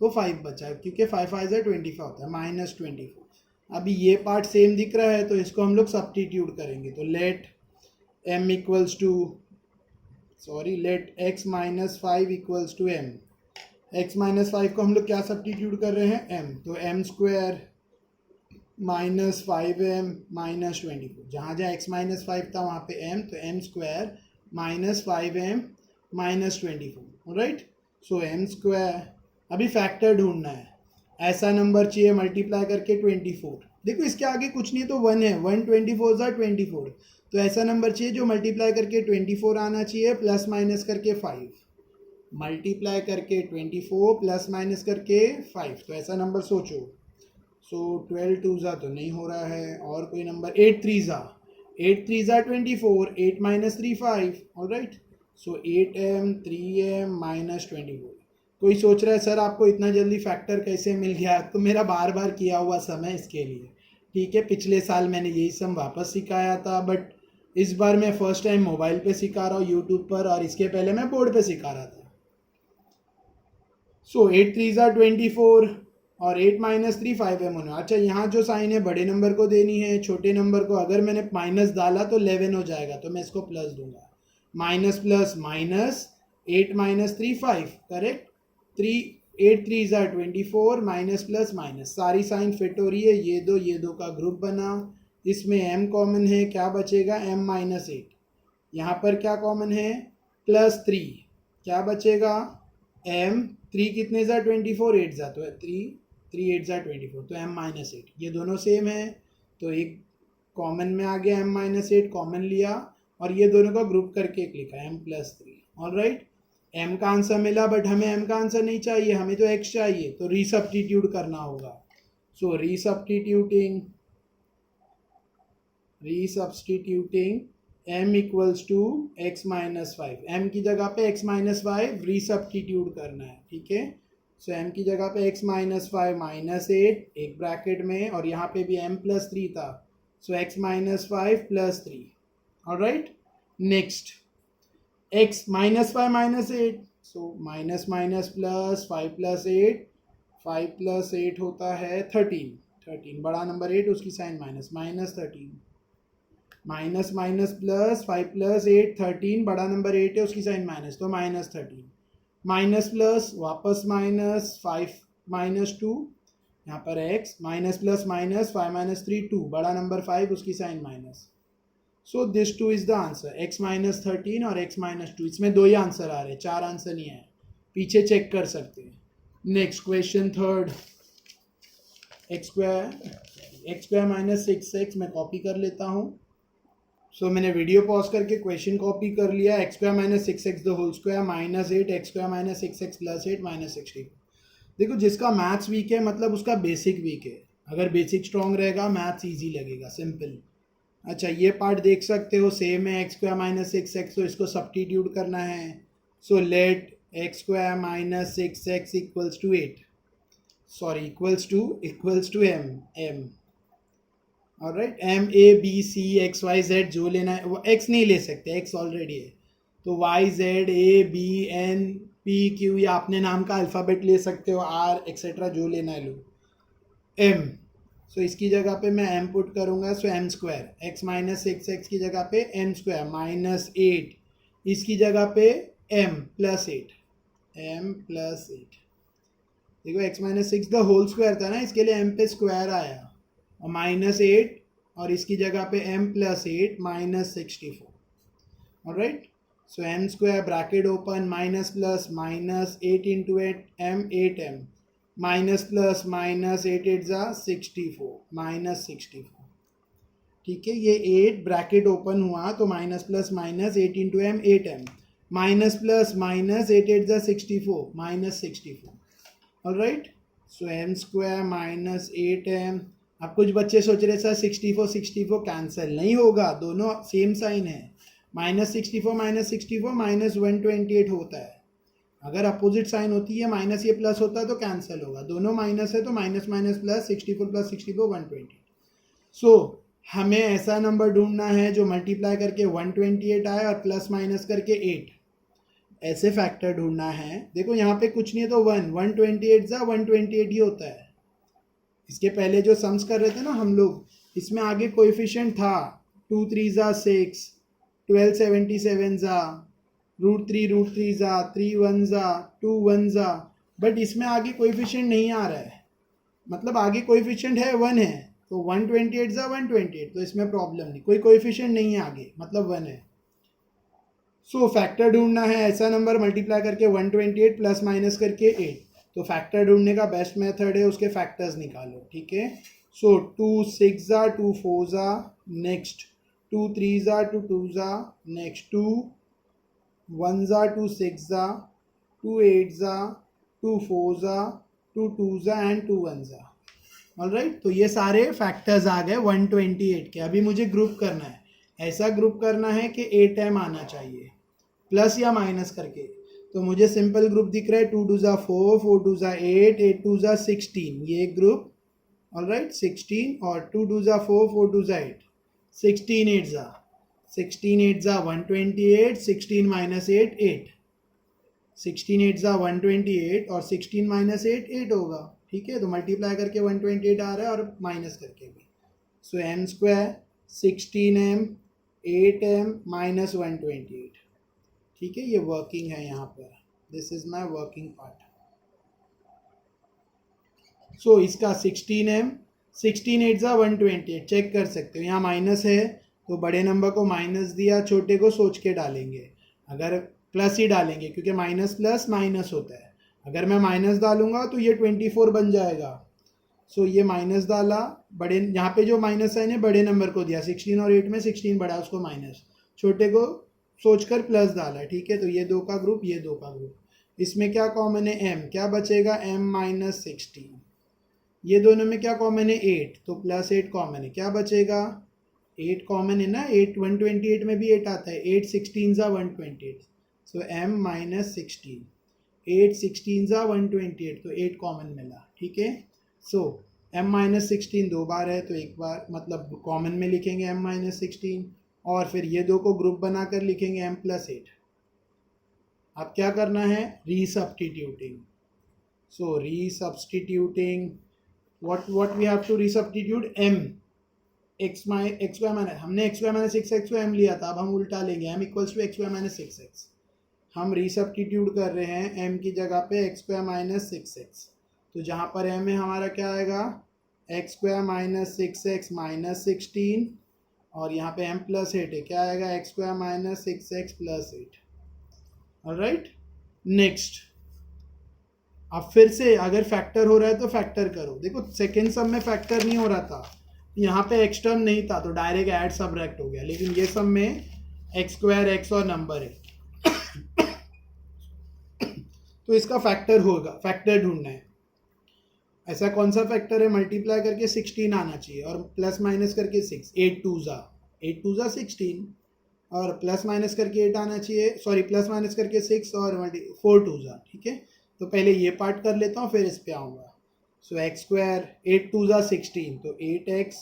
तो 5 बचा है, क्योंकि 5 5 है 25 होता है, -24। अभी ये पार्ट सेम दिख रहा है तो इसको हम लोग सब्स्टिट्यूट करेंगे। तो let m equals to let x -5 equals to m। x -5 को हम लोग क्या सब्स्टिट्यूट कर रहे हैं, m, तो m स्क्वायर -5m -24, जहाँ जहाँ x -5 था वहाँ पे m, तो m स्क्वायर -5m -24, राइट। सो m स्क्वायर, अभी फैक्टर ढूंढना है, ऐसा नंबर चाहिए मल्टीप्लाई करके 24। देखो इसके आगे कुछ नहीं तो 1 है, 1 24 ज़ा 24, तो ऐसा नंबर चाहिए जो मल्टीप्लाई करके 24 आना चाहिए प्लस माइनस करके 5, मल्टीप्लाई करके 24 प्लस माइनस करके 5, तो ऐसा नंबर सोचो। सो 12 2 ज़ा तो नहीं हो रहा है, और कोई नंबर 8 3 ज़ा 24, 8 -3 5, ऑलराइट। सो 8m 3m -24। कोई सोच रहा है सर आपको इतना जल्दी फैक्टर कैसे मिल गया, तो मेरा बार बार किया हुआ सम है इसके लिए, ठीक है। पिछले साल मैंने यही सम वापस सिखाया था, बट इस बार मैं फर्स्ट टाइम मोबाइल पे सिखा रहा हूँ यूट्यूब पर, और इसके पहले मैं बोर्ड पे सिखा रहा था। सो 8 3 ज़ा 24 और 8 -3 5m होना। अच्छा, यहाँ जो साइन है बड़े नंबर को देनी है, छोटे नंबर को अगर मैंने माइनस डाला तो 11 हो जाएगा, तो मैं इसको प्लस दूंगा, माइनस प्लस माइनस 8 -3 5, करेक्ट। 8 3 ज़ा 24, माइनस प्लस माइनस, सारी साइन फिट हो रही है, ये दो का ग्रुप बना, इसमें m कॉमन है, क्या बचेगा m -8, यहाँ पर क्या कॉमन है +3, क्या बचेगा m, 3 कितने ज़ा 24, 8 ज़ा, तो 3 8 ज़ा 24, तो m -8, ये दोनों सेम है, तो एक कॉमन में आ गया, m -8 कॉमन लिया, और ये दोनों का ग्रुप करके एक लिखा m +3, ऑलराइट। m का आंसर मिला, बट हमें m का आंसर नहीं चाहिए, हमें तो x चाहिए, तो रीसब्स्टिट्यूट करना होगा। So resubstituting m equals to x -5, m की जगह पे x -5 रीसब्स्टिट्यूट करना है, ठीक है। सो m की जगह पे x -5 -8 एक ब्रैकेट में, और यहाँ पे भी m +3 था, सो x -5 +3, alright. Next x -5 -8, so minus minus plus 5 + 8, 5 + 8 होता है 13, बड़ा नंबर 8 उसकी साइन -13, माइनस माइनस प्लस 5 + 8 13, बड़ा नंबर 8 है उसकी साइन माइनस, तो -13, माइनस प्लस वापस माइनस 5 -2, यहाँ पर x, माइनस प्लस माइनस 5 - 3 2, बड़ा नंबर 5 उसकी sign minus. So this 2 is the answer, x -13 और x -2, इसमें 2 ही आंसर आ रहे हैं, 4 आंसर नहीं है, पीछे चेक कर सकते हैं। Next question third, x square -6x, मैं कॉपी कर लेता हूँ। सो मैंने वीडियो पॉज करके क्वेश्चन कॉपी कर लिया, x square -6x the whole square -8, x square -6x + 8 -60। देखो जिसका मैथ्स वीक है मतलब उसका बेसिक वीक है, अगर बेसिक स्ट्रॉन्ग रहेगा मैथ्स इजी लगेगा, सिंपल। अच्छा, ये पार्ट देख सकते हो सेम है, x स्क्वायर -6x, तो इसको सब्स्टिट्यूट करना है। So let x square -6x equals to 8, sorry equals to m, alright. m a b c x y z जो लेना है, वो x नहीं ले सकते, x ऑलरेडी है, तो y z a b n p q, या अपने नाम का अल्फ़ाबेट ले सकते हो, r एक्सेट्रा जो लेना है लो, m। सो इसकी जगह पे मैं m पुट करूँगा, सो m स्क्वायर, x -6x की जगह पे m स्क्वायर -8, इसकी जगह पे m +8, देखो x -6 द होल स्क्वायर था ना, इसके लिए m पे स्क्वायर आया, और -8, और इसकी जगह पे m +8 -64, ऑलराइट। सो m square bracket open, minus plus minus 8 × 8 m 8m, minus plus minus 8 8 ज़ा 64, -64, ठीक है। ये 8 ब्रैकेट ओपन हुआ तो minus plus minus 8 × m 8m, minus plus minus 8 8 ज़ा 64, -64, ऑलराइट। सो m स्क्वायर -8m। अब कुछ बच्चे सोच रहे सर 64 कैंसिल नहीं होगा, दोनों सेम साइन है, -64 -128 होता है, अगर अपोजिट साइन होती है माइनस ये प्लस होता है तो कैंसिल होगा, दोनों माइनस है तो माइनस माइनस प्लस, 64 + 64 128। सो हमें ऐसा नंबर ढूंढना है जो मल्टीप्लाई करके 128 आए और प्लस माइनस करके 8, ऐसे फैक्टर ढूंढना है। देखो यहाँ पे कुछ नहीं है तो 128 जा 128 ही होता है। इसके पहले जो सम्स कर रहे थे ना हम लोग, इसमें आगे कोएफिशिएंट था 2 3 जा 6, 1277 जा √3 जा 3 1 जा 2 1 जा, बट इसमें आगे कोएफिशिएंट नहीं आ रहा है, मतलब आगे कोएफिशिएंट है 1 है, तो 128 जा 128, तो इसमें प्रॉब्लम नहीं, कोई कोएफिशिएंट नहीं है आगे, मतलब 1 है। सो फैक्टर ढूंढना है, ऐसा नंबर मल्टीप्लाई करके 128 प्लस माइनस करके 8। तो फैक्टर ढूंढने का बेस्ट मेथड है उसके फैक्टर्स निकालो, ठीक है। सो 2 6 जा 2 4 जा, नेक्स्ट 2 3 जा 2 2 जा, नेक्स्ट 2 1 जा 2 6 जा, 2 8 जा 2 4 जा, 2 2 जा एंड 2 1 जा। ऑलराइट, तो ये सारे फैक्टर्स आ गए 128 के। अभी मुझे ग्रुप करना है, ऐसा ग्रुप करना है कि 8m आना चाहिए प्लस या माइनस करके। तो मुझे सिंपल ग्रुप दिख रहा है 2 2 जा 4 4 2 जा 8 8 2 जा 16, ये एक ग्रुप। ऑलराइट 16, और 2 2 जा 4 4 2 जा 8, 16 8 जा 128, 16 माइनस 8 8, 16 8 जा 128 और 16 माइनस 8 8 होगा, ठीक है। तो मल्टीप्लाई करके 128 आ रहा है और माइनस करके भी। सो m square 16m 8m minus 128, ठीक है। ये वर्किंग है यहाँ पर, this is my working part. So इसका 16m 16 8 जा 128 चेक कर सकते हो, यहाँ माइनस है तो बड़े नंबर को माइनस दिया, छोटे को सोच के डालेंगे। अगर प्लस ही डालेंगे क्योंकि माइनस प्लस माइनस होता है, अगर मैं माइनस डालूंगा तो ये 24 बन जाएगा। सो ये माइनस डाला, बड़े यहाँ पे जो माइनस साइन है बड़े नंबर को दिया, 16 और 8 में 16 बड़ा उसको माइनस, छोटे को सोचकर प्लस डाला, ठीक है। तो ये दो का ग्रुप, ये दो का ग्रुप, इसमें क्या कॉमन है m, क्या बचेगा m माइनस 16। ये दोनों में क्या कॉमन है 8, तो प्लस 8 कॉमन है, क्या बचेगा 8 कॉमन है ना, 8 128 में भी 8 आता है, 8 16 जा 128, सो m माइनस 16, 8 16 जा 128, तो 8 कॉमन मिला, ठीक है। सो m माइनस 16 दो बार है तो एक बार, मतलब कॉमन में लिखेंगे m माइनस 16, और फिर ये दो को ग्रुप बनाकर लिखेंगे m प्लस 8। अब क्या करना है, रीसब्स्टिट्यूटिंग। सो रीसब्स्टिट्यूटिंग, what we have to resubstitute, m x y minus, हमने x y माइनस 6x को m लिया था, अब हम उल्टा लेंगे, m equals to x y minus 6x। हम रीसब्स्टिट्यूट कर रहे हैं m की जगह पे x स्क्वायर माइनस 6x, तो जहाँ पर m है हमारा क्या आएगा x square minus 6x minus 16, और यहाँ पे m प्लस 8 है, क्या आएगा x square minus 6x plus 8। Alright, next अब फिर से अगर फैक्टर हो रहा है तो फैक्टर करो। देखो सेकेंड सम में फैक्टर नहीं हो रहा था, यहाँ पे एक्स टर्म नहीं था तो डायरेक्ट ऐड सबट्रैक्ट हो गया, लेकिन ये सम में एक्स स्क्वायर एक्स और नंबर है तो इसका फैक्टर होगा, फैक्टर ढूंढना है। ऐसा कौन सा फैक्टर है, मल्टीप्लाई करके 16 आना चाहिए और प्लस माइनस करके 6, 8 2 जा 16, और प्लस माइनस करके 8 आना चाहिए, सॉरी प्लस माइनस करके 6 और 4 2 जा, ठीक है। तो पहले ये पार्ट कर लेता हूँ फिर इस पे आऊँगा। सो एक्स स्क्वायर 8 2 जा 16, तो 8x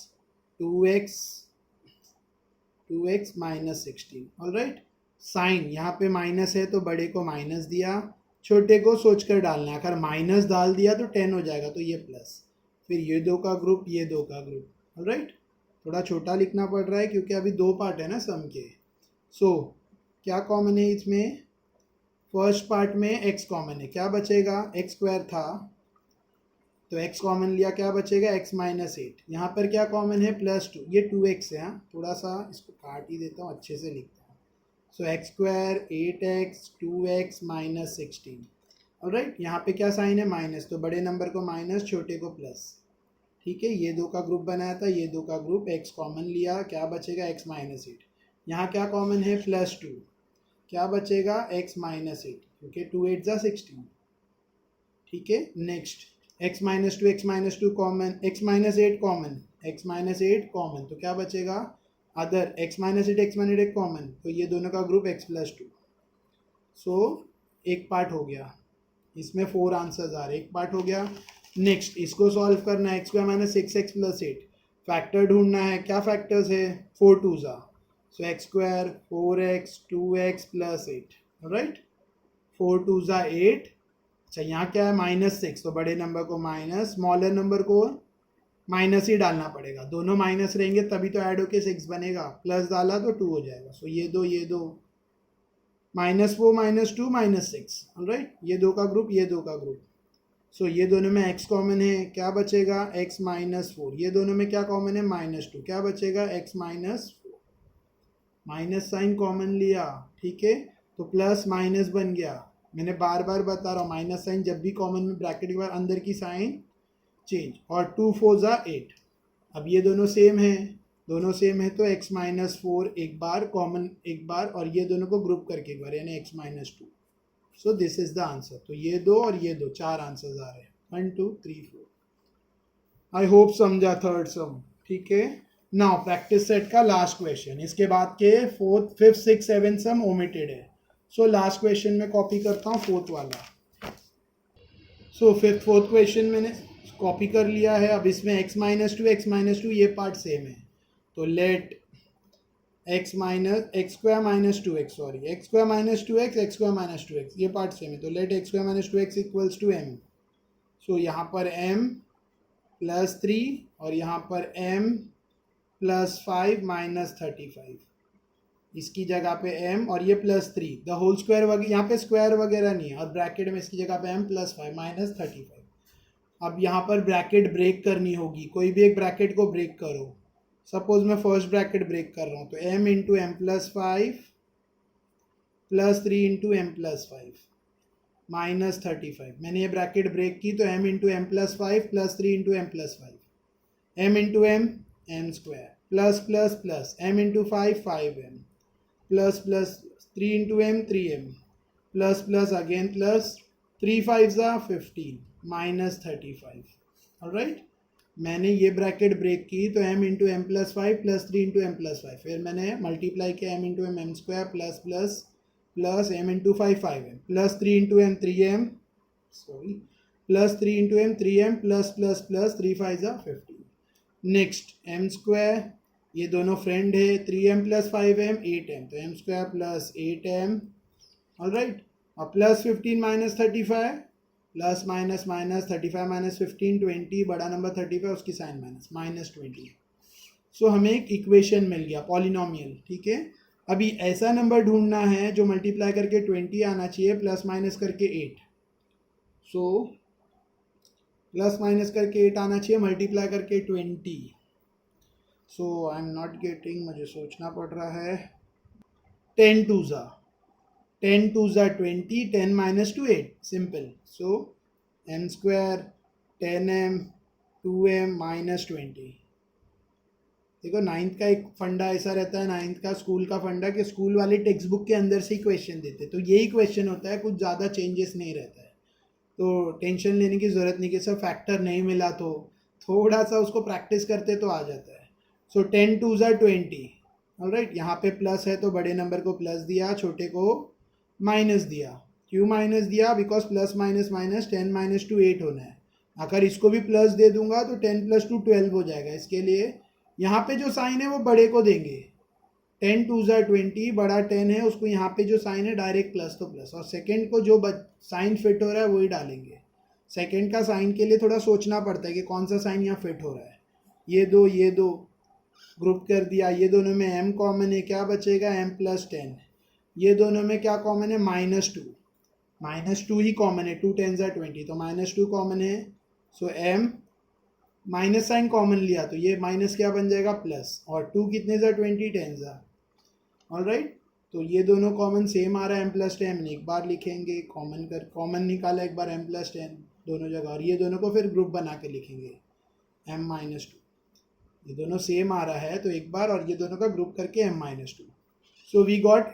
2x minus 16। Alright, sign यहाँ पे माइनस है तो बड़े को माइनस दिया, छोटे को सोचकर डालना है, अगर माइनस डाल दिया तो 10 हो जाएगा, तो ये प्लस, फिर ये दो का ग्रुप, ये दो का ग्रुप। ऑलराइट, थोड़ा छोटा लिखना पड़ रहा है क्योंकि अभी दो पार्ट है ना सम के। सो क्या कॉमन है इसमें, फर्स्ट पार्ट में x कॉमन है, क्या बचेगा, x स्क्वायर था तो x कॉमन लिया, क्या बचेगा x माइनस 8। यहाँ पर क्या कॉमन है +2, ये 2x है, थोड़ा सा इसको काट ही देता हूँ, अच्छे से लिखता हूँ। सो x square 8x 2x minus 16। Alright, यहाँ पे क्या साइन है माइनस, तो बड़े नंबर को माइनस, छोटे को प्लस, ठीक है। ये दो का ग्रुप बनाया था, ये दो का ग्रुप, x कॉमन लिया, क्या बचेगा x माइनस 8। यहाँ क्या कॉमन है +2, क्या बचेगा x माइनस 8, क्योंकि 2 8 जा 16, ठीक है। Next x minus 2 common, x minus 8 common, x minus 8 common, तो क्या बचेगा अदर, x माइनस 8 कॉमन, तो ये दोनों का ग्रुप x प्लस 2। सो एक पार्ट हो गया, इसमें 4 आंसर्स आ रहे, एक पार्ट हो गया। नेक्स्ट इसको सॉल्व करना है, x square minus 6x plus 8, factor ढूंढना है, क्या फैक्टर्स है 4 2 जा, सो x square 4x 2x plus 8। Right, 4 2 ज़ा 8। अच्छा यहाँ क्या है -6, तो बड़े नंबर को माइनस, स्मॉलर नंबर को माइनस ही डालना पड़ेगा, दोनों माइनस रहेंगे तभी तो ऐड होके 6 बनेगा, प्लस डाला तो 2 हो जाएगा। सो ये दो -4 -2 -6, ऑलराइट, ये दो का ग्रुप, ये दो का ग्रुप। सो ये दोनों में x कॉमन है, क्या बचेगा x -4, ये दोनों में क्या कॉमन है -2, क्या बचेगा x -4, माइनस साइन कॉमन लिया, ठीक है, तो प्लस माइनस बन गया। मैंने बार बार बता रहा हूँ माइनस साइन जब भी कॉमन में ब्रैकेट के बाद अंदर की साइन चेंज। और 2 4 ज़ा 8। अब ये दोनों सेम है, दोनों सेम है तो x -4 एक बार कॉमन, एक बार, और ये दोनों को ग्रुप करके एक बार, यानी x -2। So this is the answer. तो ये दो और ये दो, 4 आंसर्स आ रहे हैं, 1 2 3 4। आई होप समझा थर्ड सम, ठीक है। नाउ प्रैक्टिस सेट का लास्ट क्वेश्चन, इसके बाद के 4th 5th 6th 7th सम ओमिटेड है। सो लास्ट क्वेश्चन में कॉपी करता हूँ 4th वाला। सो 5th 4th क्वेश्चन मैंने कॉपी कर लिया है। अब इसमें x -2 ये पार्ट सेम है, तो let x square minus 2x, sorry x square minus 2x ये पार्ट सेम है, तो let x square minus 2x equals to m। So यहाँ पर m +3 और यहाँ पर m +5 -35, इसकी जगह पे m और ये +3, द होल स्क्वायर वगैरह, यहाँ पे स्क्वायर वगैरह नहीं है, और ब्रैकेट में इसकी जगह पे m +5 -35। अब यहाँ पर ब्रैकेट ब्रेक करनी होगी, कोई भी एक ब्रैकेट को ब्रेक करो। सपोज मैं फर्स्ट ब्रैकेट ब्रेक कर रहा हूँ, तो m into m +5 +3 into m +5 -35। मैंने ये ब्रैकेट ब्रेक की, तो m into m +5 +3 into m +5, m into m square, plus m into 5m, plus 3 into m 3m, plus again plus, 3 5 ज़ा 15 -35, ऑलराइट। मैंने ये ब्रैकेट ब्रेक की, तो m into m +5 +3 into m +5, फिर मैंने मल्टीप्लाई किया m into m square plus m into 5m, plus 3 into m 3m, sorry, plus 3 into m 3m, plus 3 5 ज़ा 15। Next m square, ये दोनों फ्रेंड है, 3m + 5m 8m, तो m square plus 8m, alright, और plus 15 -35, plus minus 35 -15 20, बड़ा number 35 उसकी sign -20। सो हमें एक इक्वेशन मिल गया पॉलिनोमियल, ठीक है। अभी ऐसा नंबर ढूंढना है जो मल्टीप्लाई करके 20 आना चाहिए, प्लस माइनस करके 8। सो प्लस माइनस करके 8 आना चाहिए, मल्टीप्लाई करके 20। सो आई एम नॉट गेटिंग, मुझे सोचना पड़ रहा है। 10 2 ज़ा 20, 10 -2 8, सिंपल। सो m स्क्वायर 10m 2m -20। देखो 9th का एक फंडा ऐसा रहता है, 9th का स्कूल का फंडा, कि स्कूल वाले टेक्स्ट बुक के अंदर से ही क्वेश्चन देते, तो यही क्वेश्चन होता है, कुछ ज़्यादा चेंजेस नहीं रहता है, तो टेंशन लेने की ज़रूरत नहीं कि सब फैक्टर नहीं मिला, तो थोड़ा सा उसको प्रैक्टिस करते तो आ जाता है। सो 10 2 ज़ा 20, ऑलराइट, यहाँ पे प्लस है तो बड़े नंबर को प्लस दिया, छोटे को माइनस दिया। क्यों माइनस दिया? बिकॉज प्लस माइनस माइनस 10 -2 8 होना है। अगर इसको भी प्लस दे दूंगा तो 10 + 2 12 हो जाएगा। इसके लिए यहाँ पे जो साइन है वो बड़े को देंगे। 10 2 ज़ा 20, बड़ा 10 है, उसको यहाँ पे जो साइन है डायरेक्ट प्लस तो प्लस, और सेकंड को जो साइन फिट हो रहा है वही डालेंगे। सेकंड का साइन के लिए थोड़ा सोचना पड़ता है कि कौन सा साइन यहाँ फिट हो रहा है। ये दो ग्रुप कर दिया, ये दोनों में m कॉमन है, क्या बचेगा m + 10। ये दोनों में क्या कॉमन है? -2 ही कॉमन है, 2 10 ज़ा 20, तो -2 कॉमन है। सो m माइनस साइन कॉमन लिया तो ये माइनस क्या बन जाएगा? प्लस, और 2 कितने ज़ा 20 10 ज़ा, ऑलराइट। तो ये दोनों कॉमन सेम आ रहा है, m + 10 एक बार लिखेंगे, कॉमन निकाला एक बार m + 10 दोनों जगह, और ये दोनों को फिर ग्रुप बना के लिखेंगे m - 2। ये दोनों सेम आ रहा है तो एक बार, और ये दोनों का ग्रुप करके m - 2। So we got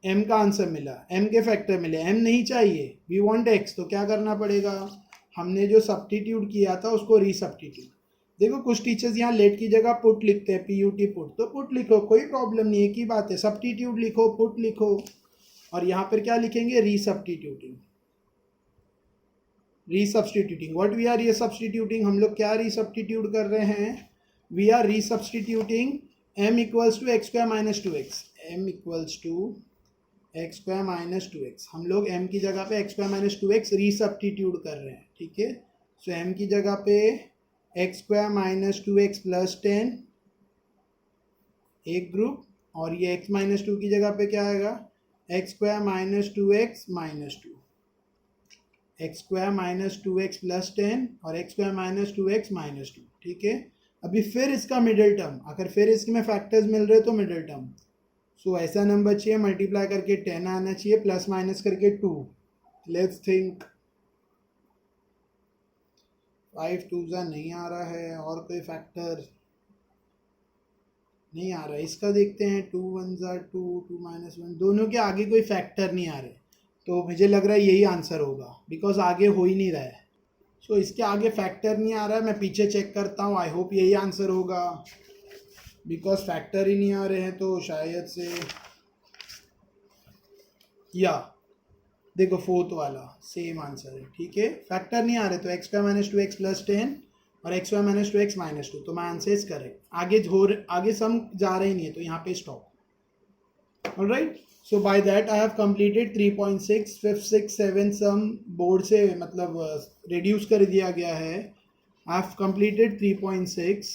m का आंसर मिला, m के फैक्टर मिले। m नहीं चाहिए, वी वांट x, तो क्या करना पड़ेगा? हमने जो सब्स्टिट्यूट किया था उसको रीसब्स्टिट्यूट। देखो कुछ टीचर्स यहाँ लेट की जगह पुट लिखते हैं, PUT पुट, तो पुट लिखो, कोई प्रॉब्लम नहीं, एक ही बात है। सब्स्टिट्यूट लिखो, पुट लिखो, और यहाँ पर क्या लिखेंगे? Resubstituting. What we are resubstituting? हम लोग क्या रीसब्स्टिट्यूट कर रहे हैं? We are resubstituting m = x² - 2x, m = x square minus 2x, हम लोग m की जगह पे x square minus 2x resubstitute कर रहे हैं, ठीक है। सो m की जगह पे x square minus 2x plus 10 एक ग्रुप, और ये x माइनस 2 की जगह पे क्या आएगा, x square minus 2x minus 2, x square minus 2x plus 10 और x square minus 2x minus 2, ठीक है। अभी फिर इसका मिडिल टर्म, अगर फिर इसमें फैक्टर्स मिल रहे तो मिडिल टर्म, सो ऐसा नंबर चाहिए मल्टीप्लाई करके 10 आना चाहिए प्लस माइनस करके 2। लेट्स थिंक 5 2 नहीं आ रहा है, और कोई फैक्टर नहीं आ रहा है। इसका देखते हैं 2 1 2 2 माइनस 1, दोनों के आगे कोई फैक्टर नहीं आ रहे, तो मुझे लग रहा है यही आंसर होगा, बिकॉज आगे हो ही नहीं रहा है। सो इसके आगे फैक्टर नहीं आ रहा है, मैं पीछे चेक करता हूँ, आई होप यही आंसर होगा, बिकॉज फैक्टर ही नहीं आ रहे हैं, तो शायद से या देखो फोर्थ वाला सेम आंसर है, ठीक है। फैक्टर नहीं आ रहे तो x square minus 2x plus 10 और x square minus 2x minus 2, तो मैं आंसर इज करेक्ट। आगे सम जा रहे नहीं है, तो यहाँ पे stop. Alright, so by that I have completed 3.6, 5th 6th 7th sum board से मतलब रिड्यूस कर दिया गया है। I have completed 3.6।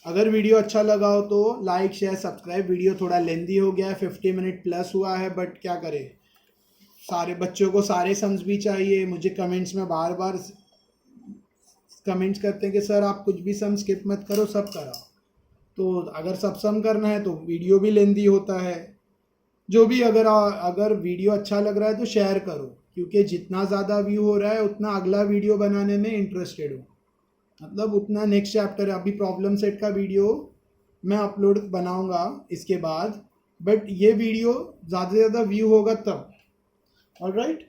अगर वीडियो अच्छा लगा हो तो लाइक शेयर सब्सक्राइब। वीडियो थोड़ा लेंदी हो गया है, 50 मिनट प्लस हुआ है, बट क्या करें, सारे बच्चों को सारे सम्स भी चाहिए। मुझे कमेंट्स में बार बार कमेंट्स करते हैं कि सर आप कुछ भी सम स्किप मत करो, सब कराओ। तो अगर सब सम करना है तो वीडियो भी लेंदी होता है। जो भी अगर वीडियो अच्छा लग रहा है तो शेयर करो, क्योंकि जितना ज़्यादा व्यू हो रहा है उतना अगला वीडियो बनाने में इंटरेस्टेड हूँ, मतलब उतना नेक्स्ट चैप्टर। अभी प्रॉब्लम सेट का वीडियो मैं अपलोड बनाऊंगा इसके बाद, बट ये वीडियो ज़्यादा से ज़्यादा व्यू होगा तब। Alright,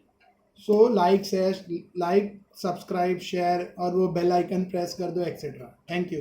so like subscribe share और वो बेल आइकन प्रेस कर दो एक्सेट्रा। Thank you.